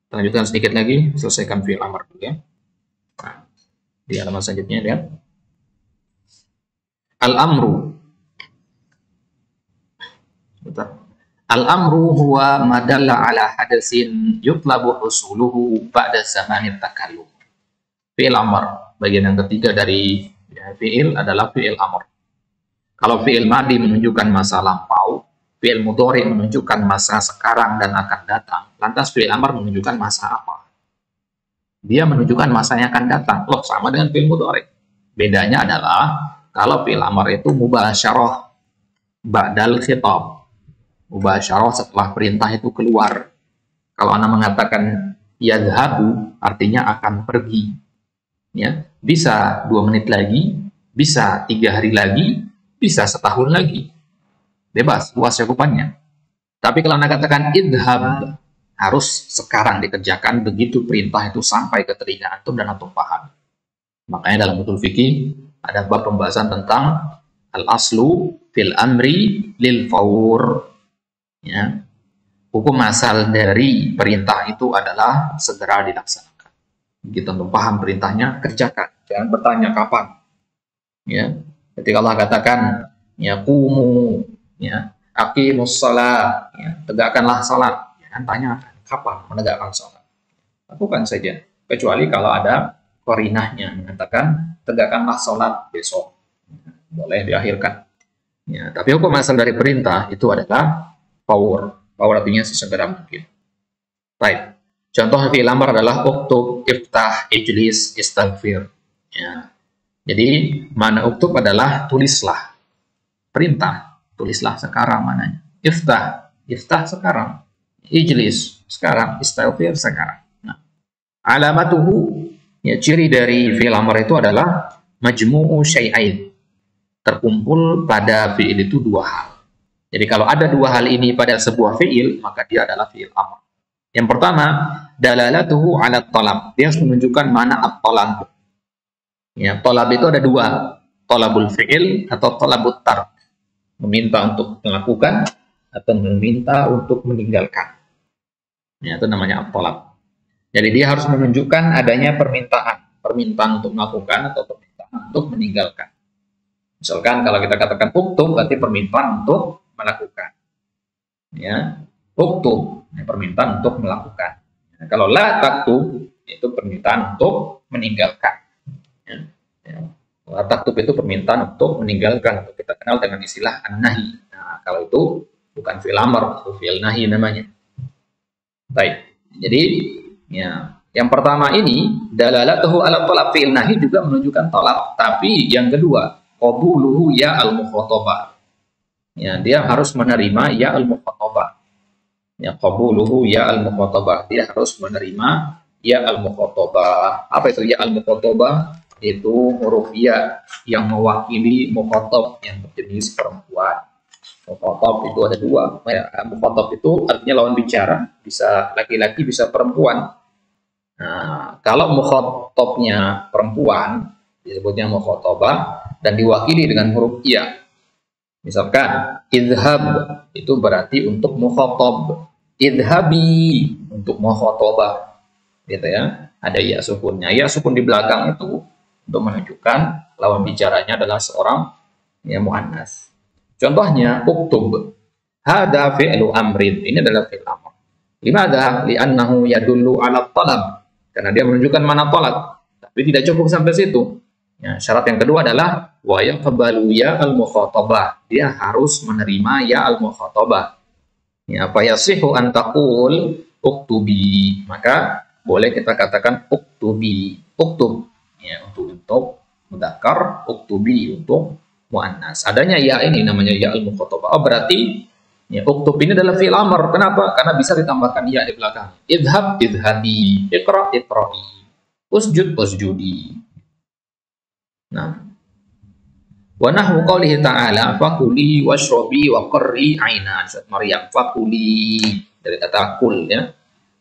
Kita lanjutkan sedikit lagi, selesaikan fi'il amr dulu ya. Nah, di halaman selanjutnya lihat. Al-amru. Al-amru huwa madalla ala hadasin yutlabu husuluhu ba'da zamanit takallum. Fi'il amr, bagian yang ketiga dari fi'il adalah fi'il amr. Kalau fi'il madi menunjukkan masa lampau, fi'il mudhari menunjukkan masa sekarang dan akan datang, lantas fi'il amr menunjukkan masa apa? Dia menunjukkan masa yang akan datang. Loh, sama dengan fi'il mudhari. Bedanya adalah kalau fi'il amr itu mubasyarah ba'dal khitab. Mubasyarah setelah perintah itu keluar. Kalau Anda mengatakan yadhabu, artinya akan pergi. Ya, bisa 2 menit lagi, bisa 3 hari lagi, bisa setahun lagi. Bebas, luas cakupannya. Tapi kalau Anda katakan idhab, harus sekarang dikerjakan, begitu perintah itu sampai ke telinga antum dan antum paham. Makanya dalam usul fikih ada bab pembahasan tentang al-aslu fil amri lil fawr. Ya. Hukum asal dari perintah itu adalah segera dilaksanakan. Begitu antum paham perintahnya, kerjakan. Jangan bertanya kapan. Ya. Ketika Allah katakan ya qumu, ya aqimus shalah, ya, tegakkanlah salat, jangan tanya kapan menegakkan salat. Lakukan saja, kecuali kalau ada qarinahnya mengatakan tegakkanlah salat besok, boleh diakhirkan. Ya, tapi hukum asal dari perintah itu adalah power artinya sesegera mungkin. Baik, contoh fi'il amr adalah uktub, iftah, ijlis, istaghfir. Ya. Jadi mana uktub adalah tulislah, perintah, tulislah sekarang mananya. Iftah sekarang. Ijlis sekarang, istaghfir sekarang. Nah, alamatuhu, ya, ciri dari fi'il amr itu adalah majmu'u syai'ain. Terkumpul pada fi'il itu 2 hal. Jadi kalau ada 2 hal ini pada sebuah fi'il, maka dia adalah fi'il amr. Yang pertama, dalalatuhu 'ala talab. Dia menunjukkan mana at-talab. Ya, talab itu ada 2, talabul fi'il atau talabut tark. Meminta untuk melakukan atau meminta untuk meninggalkan. Ya, itu namanya talab. Jadi dia harus menunjukkan adanya permintaan untuk melakukan atau permintaan untuk meninggalkan. Misalkan kalau kita katakan uktub, berarti permintaan untuk melakukan. Ya, uktub, ya, permintaan untuk melakukan. Ya, kalau la taktub, itu permintaan untuk meninggalkan. Taktub itu permintaan untuk meninggalkan, atau kita kenal dengan istilah an-nahi. Nah, kalau itu bukan fi'il amr, itu fi'il nahi namanya. Baik. Jadi, ya, yang pertama ini dalalatuhu 'ala talab, fi'il nahi juga menunjukkan talab, tapi yang kedua, qabuluhu ya al-mukhatabah. Ya, dia harus menerima ya al-mukhatabah. Ya, qabuluhu ya al-mukhatabah. Dia harus menerima ya al-mukhatabah. Apa itu ya al-mukhatabah? Itu huruf ya yang mewakili mukhatab yang berjenis perempuan. Mukhatab itu ada 2. Ya, mukhatab itu artinya lawan bicara, bisa laki-laki, bisa perempuan. Nah, kalau mukhatabnya perempuan, disebutnya mukhatabah dan diwakili dengan huruf ya. Misalkan idhab itu berarti untuk mukhatab, idhabi untuk mukhatabah, gitu ya. Ada ya sukunnya. Ya sukun di belakang itu untuk menunjukkan lawan bicaranya adalah seorang ya muannas. Contohnya uktub, hada fi'lu amrin, ini adalah fi'il amr. Limadha? Li'annahu yadullu 'ala talab, karena dia menunjukkan mana talab. Tapi tidak cukup sampai situ. Ya, syarat yang kedua adalah wa yaqbalu ya al-mukhatabah. Dia harus menerima ya al-mukhatabah. Ya, fa yasihu an taqul uktubi. Maka boleh kita katakan uktubi. Uktub, ya, untuk mudzakkar, uktubi untuk muannas. Adanya ya ini namanya ya al-mukhatabah. Oh, berarti ya uktub ini adalah fi'il amr. Kenapa? Karena bisa ditambahkan ya di belakang. Idhab, idhabi, iqra, iqra'i, usjud, usjudi. Nah, wa nahwu qoulihi ta'ala fakuli washrabi wa qarri 'aina. Surat Maryam, fakuli dari kata kul, ya.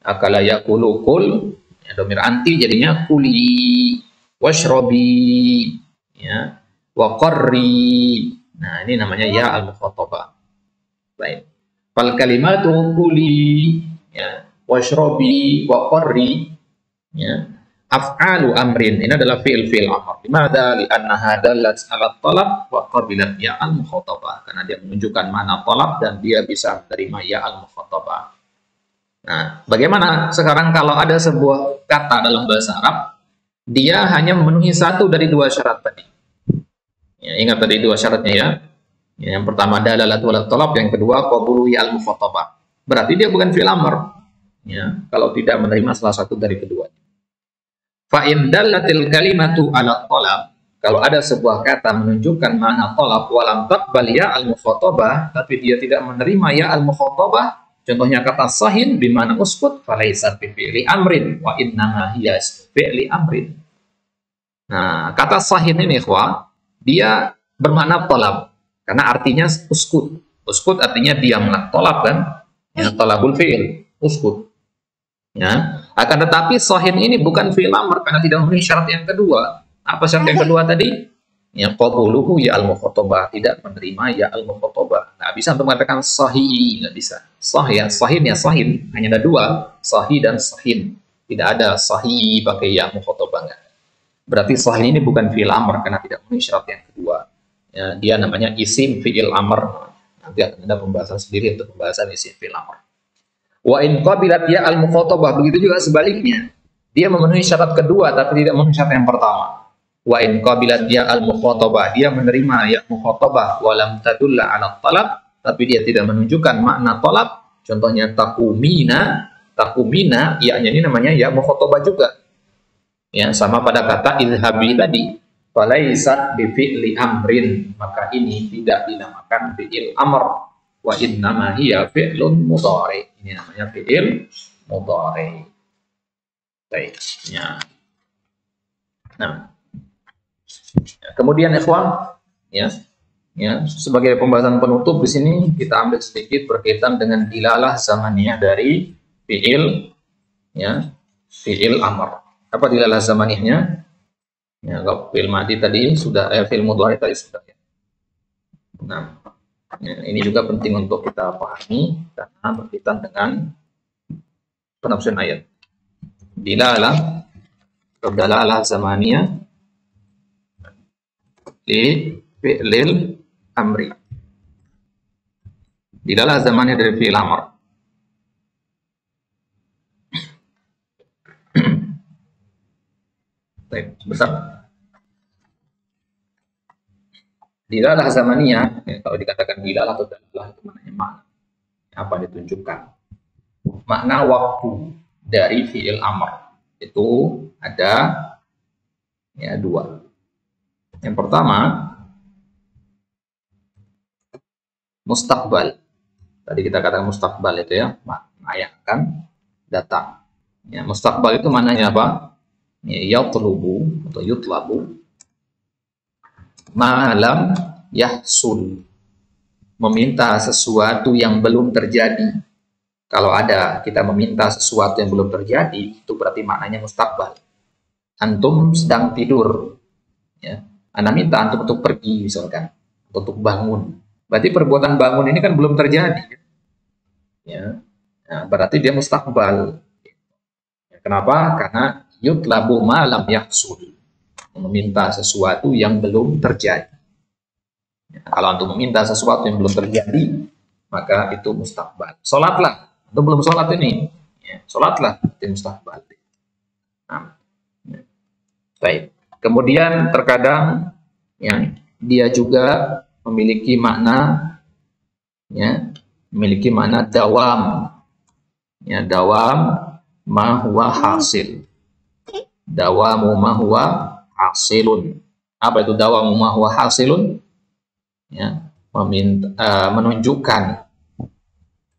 Akala yakulu kul, ya, domir anti jadinya kuli, washrabi, ya, wa qarri, Nah, ini namanya ya al-mukhatabah. Baik. Fal kalimatu kuli, ya, washrobi wa qarri, ya, af'alu amrin. Ini adalah fi'il amr. Limadha? Li'annaha dalat 'ala talab wa qabilat ya al-mukhatabah. Karena dia menunjukkan mana talab dan dia bisa menerima ya al-mukhatabah. Nah, bagaimana sekarang kalau ada sebuah kata dalam bahasa Arab, dia hanya memenuhi satu dari dua syarat tadi. Ya, ingat tadi dua syaratnya ya. Yang pertama dalalatu ala talab, yang kedua qabulu ya al-mukhatabah. Berarti dia bukan fi'il amr. Ya, kalau tidak menerima salah satu dari keduanya. Fa in dallatil kalimatu ala talab, kalau ada sebuah kata menunjukkan makna talab walam taqbal ya al-mukhatabah, tapi dia tidak menerima ya al-mukhatabah, contohnya kata sahin bimana uskut, falaisat bi fi'li amrin wa innama hiya fi'li amrin. Nah, kata sahin ini ikhwah, dia bermakna talab karena artinya uskut. Uskut artinya diamlah, talab kan? Ya, talabul fi'il, uskut. Ya, akan tetapi sahin ini bukan fi'il amr karena tidak memenuhi syarat yang kedua. Apa syarat yang kedua tadi? Ya, qabuluhu ya al-mukhatabah, tidak menerima ya al-mukhatabah. Nggak bisa untuk mengatakan sahih, nggak bisa. Sahih ya, sahin ya, sahin. Hanya ada dua, sahih dan sahin. Tidak ada sahih pakai ya mukhatabah, enggak. Berarti sahih ini bukan fi'il amr karena tidak memenuhi syarat yang kedua. Ya, dia namanya isim fi'il amr. Nanti akan ada pembahasan sendiri untuk pembahasan isim fi'il amr. Wa in qabilat ya al-mukhatabah, begitu juga sebaliknya. Dia memenuhi syarat kedua tapi tidak memenuhi syarat yang pertama. Wa in qabilat ya al-mukhatabah, dia menerima ya mukhatabah walam tadulla 'ala talab, tapi dia tidak menunjukkan makna talab. Contohnya takumina, takumina, ya ini namanya ya mukhatabah juga. Ya, sama pada kata idhabi tadi. Falaisat bi fi'li amrin, maka ini tidak dinamakan fi'il amr. Wa innama hiya fi'lun mudhari. Ini namanya fi'il mudhari. Baik. Ya. Nah. Kemudian ikhwan, ya. Ya, sebagai pembahasan penutup di sini kita ambil sedikit berkaitan dengan dilalah zamaniyah dari fi'il, ya, fi'il amr. Apa dilalah zamaniyahnya? Ya, kalau fi'il madi tadi sudah, fi'il mudhari tadi sudah. Ya. Nah. Ya, ini juga penting untuk kita pahami karena berkaitan dengan penafsiran ayat. Dilalah atau dalalah zamaniyah li fi'lil amri. Dilalah zamaniyah dari fi'il amr. Baik, besar. Dilalah zamaniyah, ya, kalau dikatakan dilalah atau dalalah itu maknanya mana? Apa ditunjukkan? Makna waktu dari fi'il amr itu ada ya dua. Yang pertama mustaqbal. Tadi kita katakan mustaqbal itu ya, makna yang akan datang. Ya, mustaqbal itu maknanya apa? Ya, yatlubu atau yutlabu malam yahsul, meminta sesuatu yang belum terjadi. Kalau ada kita meminta sesuatu yang belum terjadi, itu berarti maknanya mustaqbal. Antum sedang tidur, ya. Anda minta antum untuk pergi misalkan, untuk bangun. Berarti perbuatan bangun ini kan belum terjadi, ya. Nah, berarti dia mustaqbal. Kenapa? Karena yutlabu malam yahsul, meminta sesuatu yang belum terjadi. Ya, kalau untuk meminta sesuatu yang belum terjadi, maka itu mustaqbal. Sholatlah, itu belum sholat ini. Ya, sholatlah, itu mustaqbal. Nah, ya. Baik. Kemudian terkadang ya, dia juga memiliki makna, ya, memiliki makna dawam. Ya, dawam ma huwa hasil. Dawamu ma huwa hasilun. Apa itu dawamu ma huwa hasilun? Ya, menunjukkan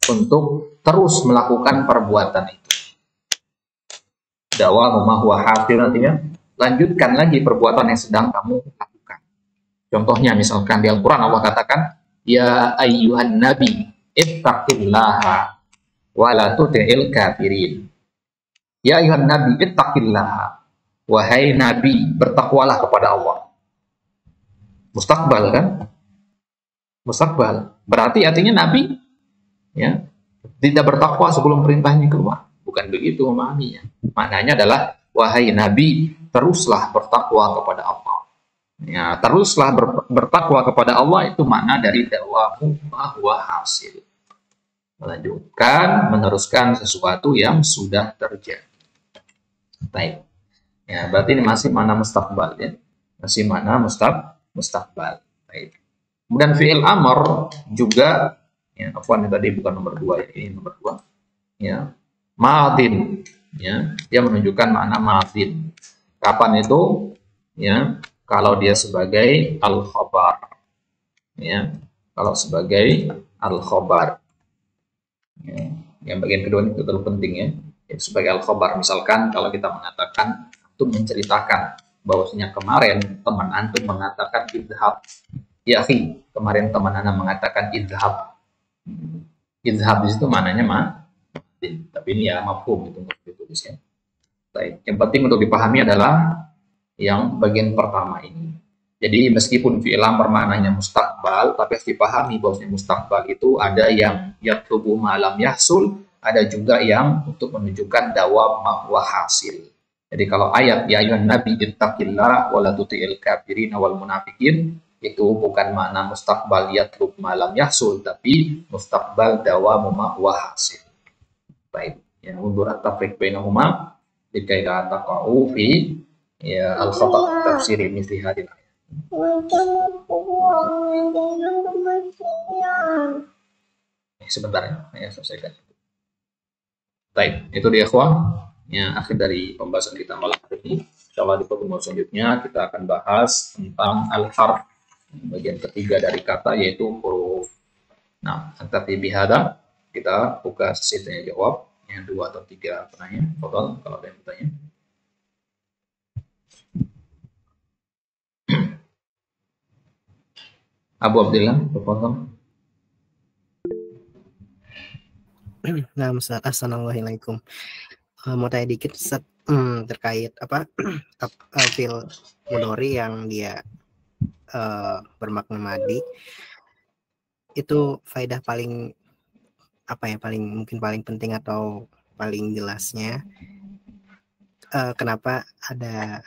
untuk terus melakukan perbuatan itu. Dawamu ma huwa hasil artinya lanjutkan lagi perbuatan yang sedang kamu lakukan. Contohnya misalkan di Al-Quran Allah katakan, ya ayyuhan nabi ittaqillaha wa la tuti'il kafirin. Ya ayyuhan nabi ittaqillaha, wahai nabi bertakwalah kepada Allah. Mustaqbal kan? Mustakbal. Berarti artinya Nabi ya tidak bertakwa sebelum perintahnya keluar. Bukan begitu memahaminya. Maknanya adalah wahai Nabi, teruslah bertakwa kepada Allah. Ya, teruslah bertakwa kepada Allah itu makna dari dawamu bahwa hasil. Melanjutkan, meneruskan sesuatu yang sudah terjadi. Baik. Ya, berarti ini masih mana mustakbal ya. Masih mana mustakbal. Baik. Kemudian fi'il amr juga ya, afwan tadi bukan nomor 2 ya, ini nomor 2. Ya. Madin ya, dia menunjukkan makna madin. Kapan itu? Ya, kalau dia sebagai al-khabar. Ya, kalau sebagai al-khabar. Ya, yang bagian kedua ini terlalu penting ya. Itu sebagai al-khabar. Misalkan kalau kita mengatakan antum menceritakan bahwasanya kemarin teman antum mengatakan idhab. Ya akhi, kemarin teman anda mengatakan idhab. Idhab di situ maknanya tapi ini ya mafhum itu untuk ditulis ya. Baik. Yang penting untuk dipahami adalah yang bagian pertama ini. Jadi meskipun fi'il amr maknanya mustakbal, tapi harus dipahami bahwasanya mustakbal itu ada yang yatlubu ma'lam yahsul, ada juga yang untuk menunjukkan dawam wa hasil. Jadi kalau ayat ya ayyuhan nabi ittaqillah wa la tuti'il kafirin wal munafiqin itu bukan makna mustakbal yatlub ma'lam yahsul, tapi mustakbal dawam wa hasil. Baik, ya undur at-tafriq bainahuma likai la taqa'u fi ya al-khata' tafsiri mithli hadhihi al-ayat. Sebentar ya, saya selesaikan. Baik, itu dia ikhwan ya akhir dari pembahasan kita malam hari ini. Insyaallah di pertemuan selanjutnya kita akan bahas tentang al-harf, bagian ketiga dari kata yaitu huruf. Nah, tapi bihada kita buka sesi tanya jawab yang 2 atau 3 penanya. Total kalau ada yang bertanya. Abu Abdillah, berpotong. Nah, assalamualaikum. Mau tanya dikit terkait apa fi'il mudhari yang dia bermakna madi. Itu faedah paling apa ya, paling penting atau paling jelasnya kenapa ada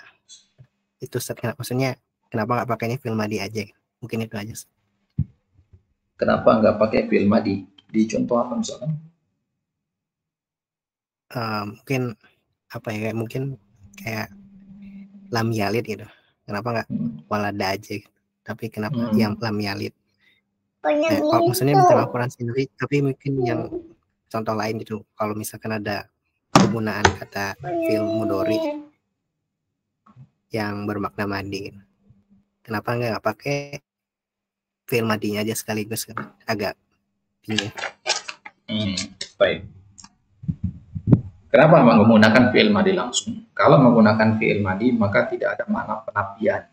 itu maksudnya kenapa nggak pakainya fi'il madi aja, mungkin itu aja. Kenapa nggak pakai fi'il madi? Di contoh apa misalkan? Mungkin apa ya, mungkin kayak lam yalid gitu, kenapa nggak walada aja gitu? Tapi kenapa yang lam yalid? Maksudnya bukan Al-Quran sendiri, tapi mungkin yang contoh lain gitu. Kalau misalkan ada penggunaan kata fi'il mudhari yang bermakna madi, kenapa nggak pakai fi'il madinya aja sekaligus kan? Agak bingung. Baik. Kenapa menggunakan fi'il madi langsung? Kalau menggunakan fi'il madi maka tidak ada makna penafian.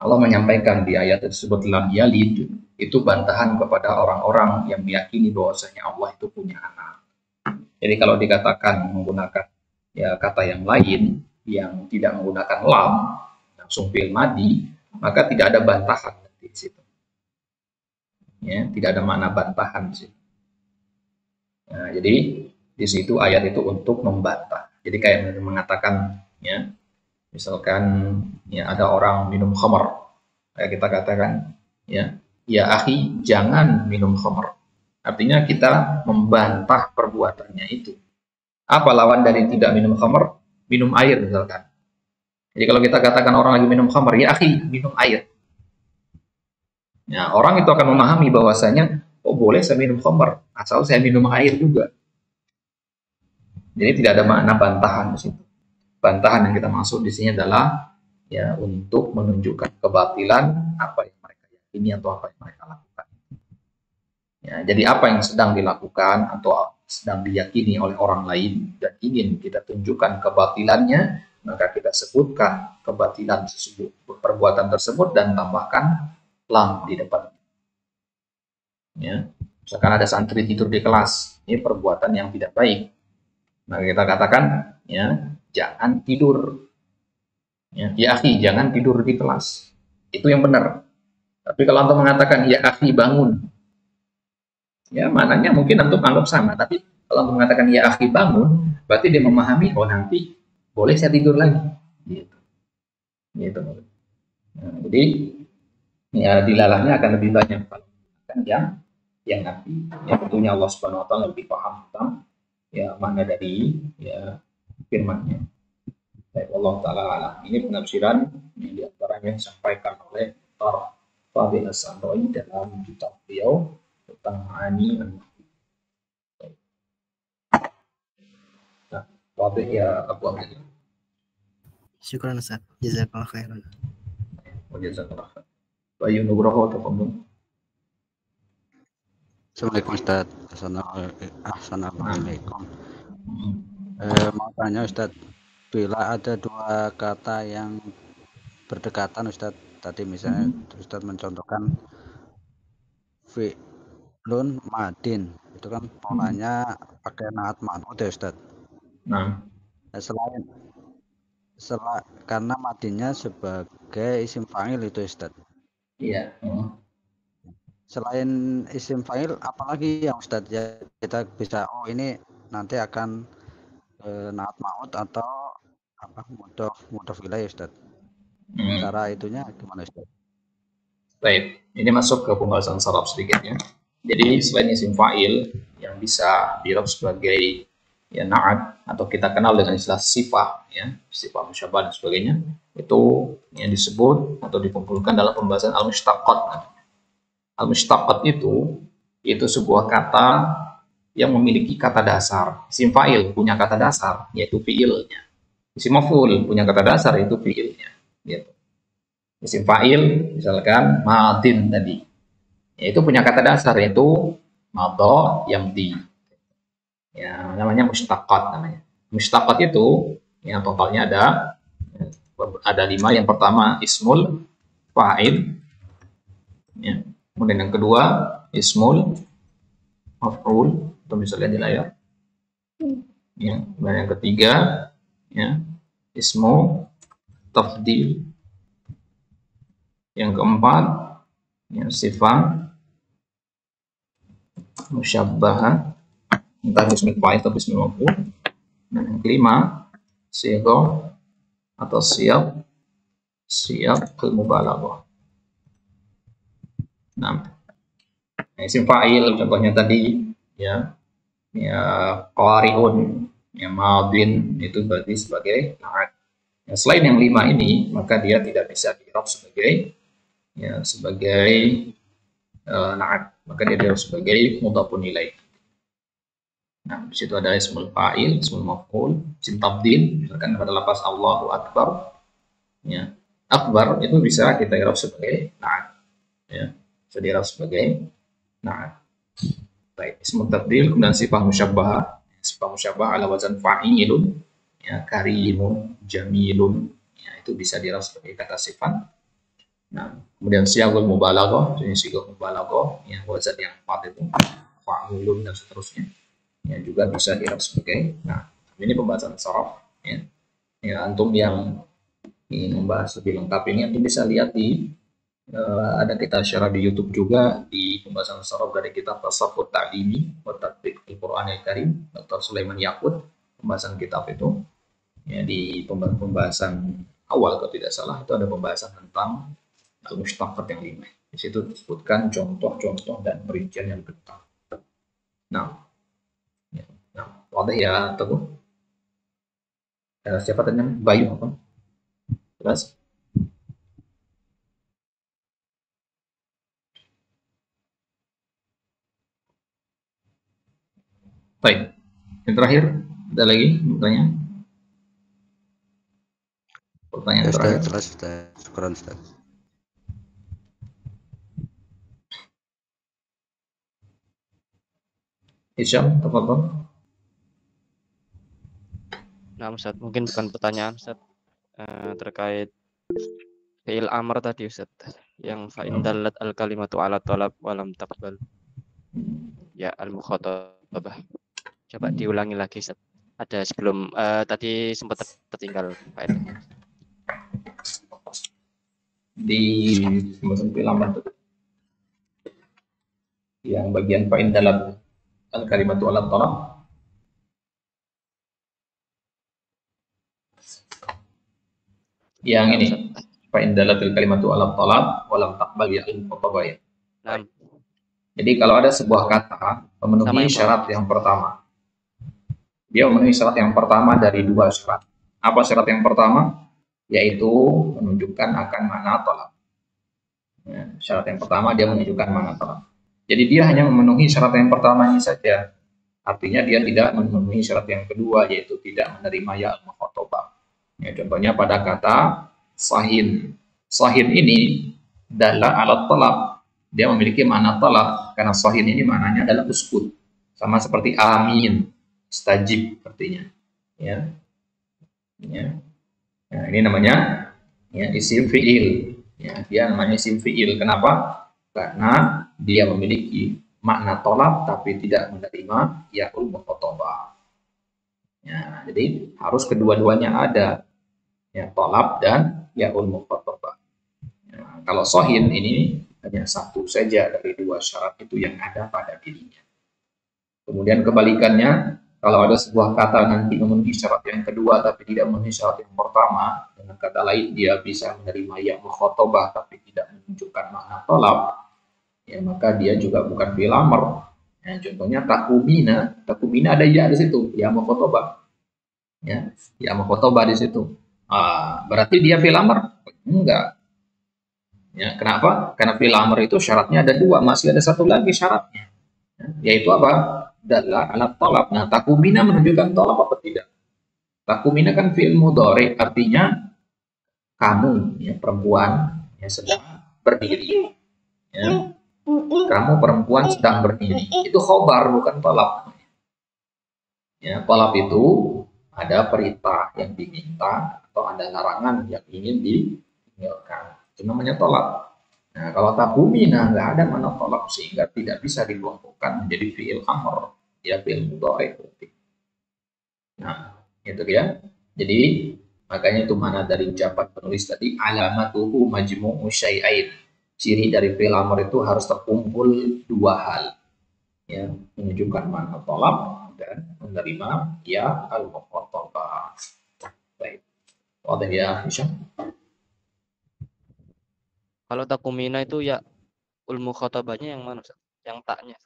Allah menyampaikan di ayat tersebut lam yalid, itu bantahan kepada orang-orang yang meyakini bahwasanya Allah itu punya anak. Jadi kalau dikatakan menggunakan ya kata yang lain yang tidak menggunakan lam, langsung fi'il madi, maka tidak ada bantahan di situ. Ya, tidak ada makna bantahan di situ. Nah, jadi di situ ayat itu untuk membantah. Jadi kayak mengatakan ya, misalkan ya ada orang minum khamar, kayak kita katakan ya akhi jangan minum khamar. Artinya kita membantah perbuatannya itu. Apa lawan dari tidak minum khamar? Minum air misalkan. Jadi kalau kita katakan orang lagi minum khamar, ya akhi minum air. Ya, orang itu akan memahami bahwasanya oh boleh saya minum khamar asal saya minum air juga. Jadi tidak ada makna bantahan di situ. Bantahan yang kita maksud di sini adalah ya untuk menunjukkan kebatilan apa yang mereka yakini atau apa yang mereka lakukan. Ya, jadi apa yang sedang dilakukan atau sedang diyakini oleh orang lain dan ingin kita tunjukkan kebatilannya, maka kita sebutkan kebatilan tersebut, perbuatan tersebut dan tambahkan lam di depan. Ya, misalkan ada santri tidur di kelas, ini perbuatan yang tidak baik. Maka kita katakan ya jangan tidur. Ya akhi, jangan tidur di kelas. Itu yang benar. Tapi kalau antum mengatakan ya akhi bangun, ya maknanya mungkin antum anggap sama. Tapi kalau antum mengatakan ya akhi bangun, berarti dia memahami oh nanti boleh saya tidur lagi. Gitu. Gitu. Nah, jadi ya dilalahnya akan lebih banyak kalau kan yang nanti ya tentunya Allah Subhanahu wa taala lebih paham tentang ya makna dari ya firman-Nya. Baik, Allah taala alam. Ini penafsiran yang diantaranya disampaikan oleh Dr. Fadil As-Samroi dalam kitab beliau tentang Ma'ani Al-Mahdi. Nah, Fadil ya Abu Abdillah. Syukran Ustaz. Jazakallah khairan. Wajazakallah khair. Wa yunugrahu tafadhal. Assalamualaikum Ustaz. Assalamualaikum. Mau tanya Ustaz, bila ada dua kata yang berdekatan Ustaz, tadi misalnya Ustaz mencontohkan fi'lun madin, itu kan polanya pakai naat man'ut ya Ustaz. Nah, karena madinnya sebagai isim fa'il itu Ustaz. iya. Selain isim fa'il, apalagi yang Ustaz ya kita bisa ini nanti akan naat maut atau apa mudhof ilaih Ustaz. Cara itunya gimana Ustaz? Baik, ini masuk ke pembahasan saraf sedikit ya. Jadi selain isim fa'il yang bisa dirab sebagai ya na'at atau kita kenal dengan istilah sifah ya, sifah musyabbah dan sebagainya, itu yang disebut atau dikumpulkan dalam pembahasan al-mushtaqat. Al-mushtaqat itu sebuah kata yang memiliki kata dasar. Isim fa'il punya kata dasar yaitu fi'ilnya. Isim maf'ul punya kata dasar yaitu fi'ilnya. Gitu. Isim fa'il misalkan madin tadi, yaitu punya kata dasar yaitu madha yamdi. Ya, namanya mushtaqat namanya. Mushtaqat itu yang totalnya ada 5. Yang pertama ismul fa'il. Ya. Kemudian yang kedua ismul maf'ul, atau misalnya di layar. Ya, kemudian yang ketiga ya ismu tafdil. Yang keempat ya sifat musyabbah, entah ismul fa'il atau ismul maf'ul. Dan yang kelima sigha atau siyaq al-mubalaghah. Nah, isim fa'il contohnya tadi ya qari'un, ya madin itu berarti sebagai na'at. Ya, selain yang 5 ini maka dia tidak bisa di-i'rab sebagai na'at, maka dia di-i'rab sebagai mudhafun ilaih. Nah, di situ ada ismul fa'il, ismul maf'ul, isim tabdil, misalkan pada lafaz Allahu Akbar. Ya, akbar itu bisa kita i'rab sebagai na'at. Ya, bisa di-i'rab sebagai na'at. Baik, ismul tabdil, kemudian sifat musyabbah. Sifat musyabbah ala wazan fa'ilun, ya karimun, jamilun, ya itu bisa di-i'rab sebagai kata sifat. Nah, kemudian siyaghul mubalaghah, ini siyaghul mubalaghah, ya wazan yang 4 itu fa'ulun dan seterusnya. Ya juga bisa di-i'rab sebagai. Nah, ini pembahasan sharaf ya. Ya antum yang ingin membahas lebih lengkap ini antum bisa lihat di ada kita share di YouTube juga di pembahasan sharaf dari kitab Tasawwuf Ta'limi wa Tatbiq Al-Qur'anil Karim Dr. Sulaiman Yaqut. Pembahasan kitab itu ya di pembahasan awal kalau tidak salah itu ada pembahasan tentang al-mushtaqat yang 5. Di situ disebutkan contoh-contoh dan perincian yang detail. Nah, wadah ya Teguh. Siapa tanya? Bayu apa? Jelas? Baik. Yang terakhir, ada lagi pertanyaan Ya, terakhir. jelas Ustaz. Syukran Ustaz. Hisham, tafadhol. Nah, Ustaz, mungkin bukan pertanyaan Ustaz, terkait fi'il amr tadi Ustaz, yang fa'in dalat al-kalimatu ala talab walam taqbal. Ya, al-mukhatabah. Coba diulangi lagi Ustaz. Ada sebelum tadi sempat tertinggal faedahnya. Di pembahasan fi'il amr Yang bagian fa'in dalam al-kalimatu ala talab. Yang ini, fa'in dalatil kalimatu ala talab walam taqbal ya'il mukhatabah ya. Nah, Jadi kalau ada sebuah kata memenuhi syarat yang pertama, dia memenuhi syarat yang pertama dari dua syarat. Apa syarat yang pertama? Yaitu menunjukkan akan makna talab. Ya, syarat yang pertama dia menunjukkan makna talab. Jadi dia hanya memenuhi syarat yang pertama ini saja. Artinya dia tidak memenuhi syarat yang kedua, yaitu tidak menerima ya al-mukhatabah. Ya, contohnya pada kata sahin. Sahin ini adalah alat talab. Dia memiliki makna talab karena sahin ini maknanya adalah uskut. Sama seperti amin, stajib artinya. Ya. Ya. Nah, ini namanya ya, isim fi'il. Ya, dia namanya isim fi'il. Kenapa? Karena dia memiliki makna tolak tapi tidak menerima ya'ul mukhatabah. Ya, jadi harus kedua-duanya ada, ya, tolak dan ya'ul mukhatabah. Ya, kalau sohin ini hanya satu saja dari dua syarat itu yang ada pada dirinya. Kemudian kebalikannya, kalau ada sebuah kata nanti memenuhi syarat yang kedua tapi tidak memenuhi syarat yang pertama, dengan kata lain dia bisa menerima ya mukhatabah tapi tidak menunjukkan makna tolak, ya maka dia juga bukan fi'il amr. Ya, contohnya takumina, takumina ada ya di situ, ya mukhatabah. Ya mukhatabah di situ. Berarti dia fi'il amr? Enggak. Ya, kenapa? Karena fi'il amr itu syaratnya ada dua, masih ada satu lagi syaratnya. Ya, yaitu apa? Adalah alat tolak. Nah, takumina menunjukkan tolak apa tidak? Takumina kan fi'il mudhari, artinya kamu, ya, perempuan, ya, sedang berdiri. Ya. Kamu perempuan sedang berdiri. Itu khobar, bukan tolak. Ya, tolak itu ada perintah yang diminta atau ada larangan yang ingin ditinggalkan. Itu namanya tolak. Nah, kalau takumina nggak ada mana tolak sehingga tidak bisa dikelompokkan menjadi fi'il amr, ya fi'il mudhari. Nah, itu ya. Jadi makanya itu mana dari ucapan penulis tadi alamatuhu majmu'u syai'ain. Ciri dari fi'il amr itu harus terkumpul dua hal. Ya, menunjukkan makna tolak dan menerima ya al-mukhatabah. Baik. Wadah ya, Hisham. kalau takumina itu ya ul mukhatabahnya yang mana, Ustaz? Yang taknya.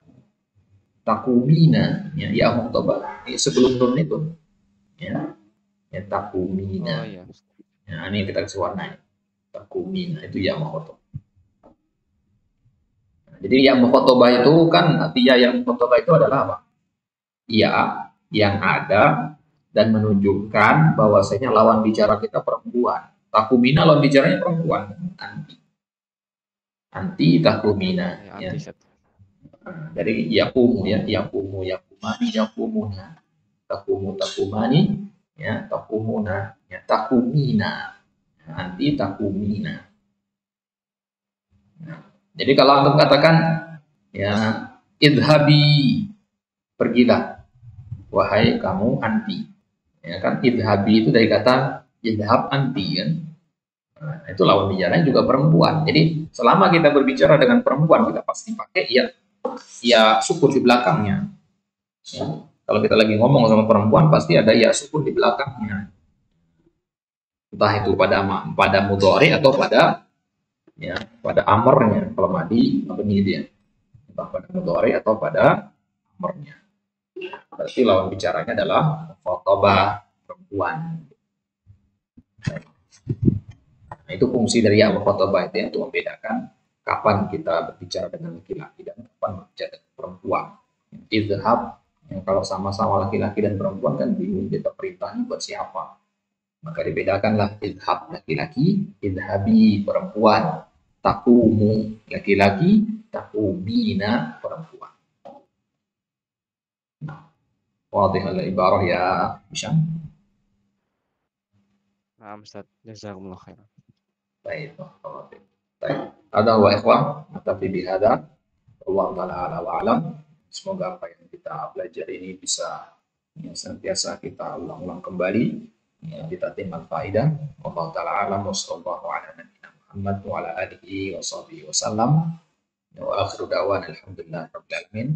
Takumina, ya mukhatabah. Sebelum nun itu. Ya takumina. Oh iya. Nah, ini kita kasih warnanya. Takumina itu ya mukhatabah. Jadi yang mukhatabah itu kan artinya yang mukhatabah itu adalah apa? Ya yang ada dan menunjukkan bahwasanya lawan bicara kita perempuan. Takumina lawan bicaranya perempuan. Anti takumina. Ya. Dari yakumu ya, yakumu yakumani yakumuna. Takumu takumani ya, takumuna ya, takumina. Anti takumina. Nah, jadi kalau antum katakan ya idhabi, pergilah wahai kamu anti. Ya kan idhabi itu dari kata idhab anti kan. Nah, itu lawan bicaranya juga perempuan. Jadi selama kita berbicara dengan perempuan kita pasti pakai ya sukun di belakangnya. Ya, kalau kita lagi ngomong sama perempuan pasti ada ya sukun di belakangnya. Entah itu pada mudhari atau pada amrnya, kalau madi mabni dia. Entah pada mudhari atau pada amrnya. Berarti lawan bicaranya adalah mukhatabah, perempuan. Nah, itu fungsi dari ya mukhatabah itu untuk membedakan kapan kita berbicara dengan laki-laki dan kapan berbicara dengan perempuan. Idhab, yang kalau sama-sama laki-laki dan perempuan kan bingung kita perintahnya buat siapa. Maka dibedakanlah idhab laki-laki, idhabi perempuan, takumu laki-laki, takumina perempuan. Nah, wadih al-ibarah ya Hisham. Nah, Ustaz, jazakumullah khairan. Baik, ada wa ikhwah, tapi bihada Allah taala ala wa alam. Semoga apa yang kita pelajari ini bisa senantiasa kita ulang-ulang kembali, ya, kita timbang faedah. Allah taala alam wa sallallahu ala nabiyina Muhammad wa ala alihi wa sahbihi wasallam. Wa akhiru da'wana alhamdulillah rabbil alamin.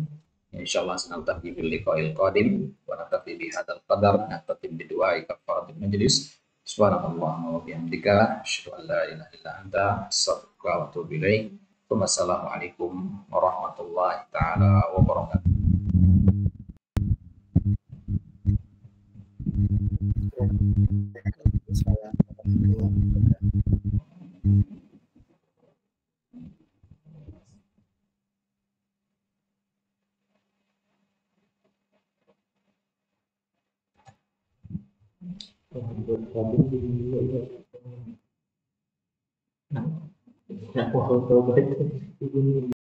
Insyaallah sanaltaqi bil liqa'il qadim wa naktafi bi hadzal qadar naktafi bi du'ai kafaratul majlis. Subhanallah wa bihamdika asyhadu an la ilaha illa anta astaghfiruka wa atubu ilaik. Wassalamualaikum warahmatullahi taala wabarakatuh. Nah,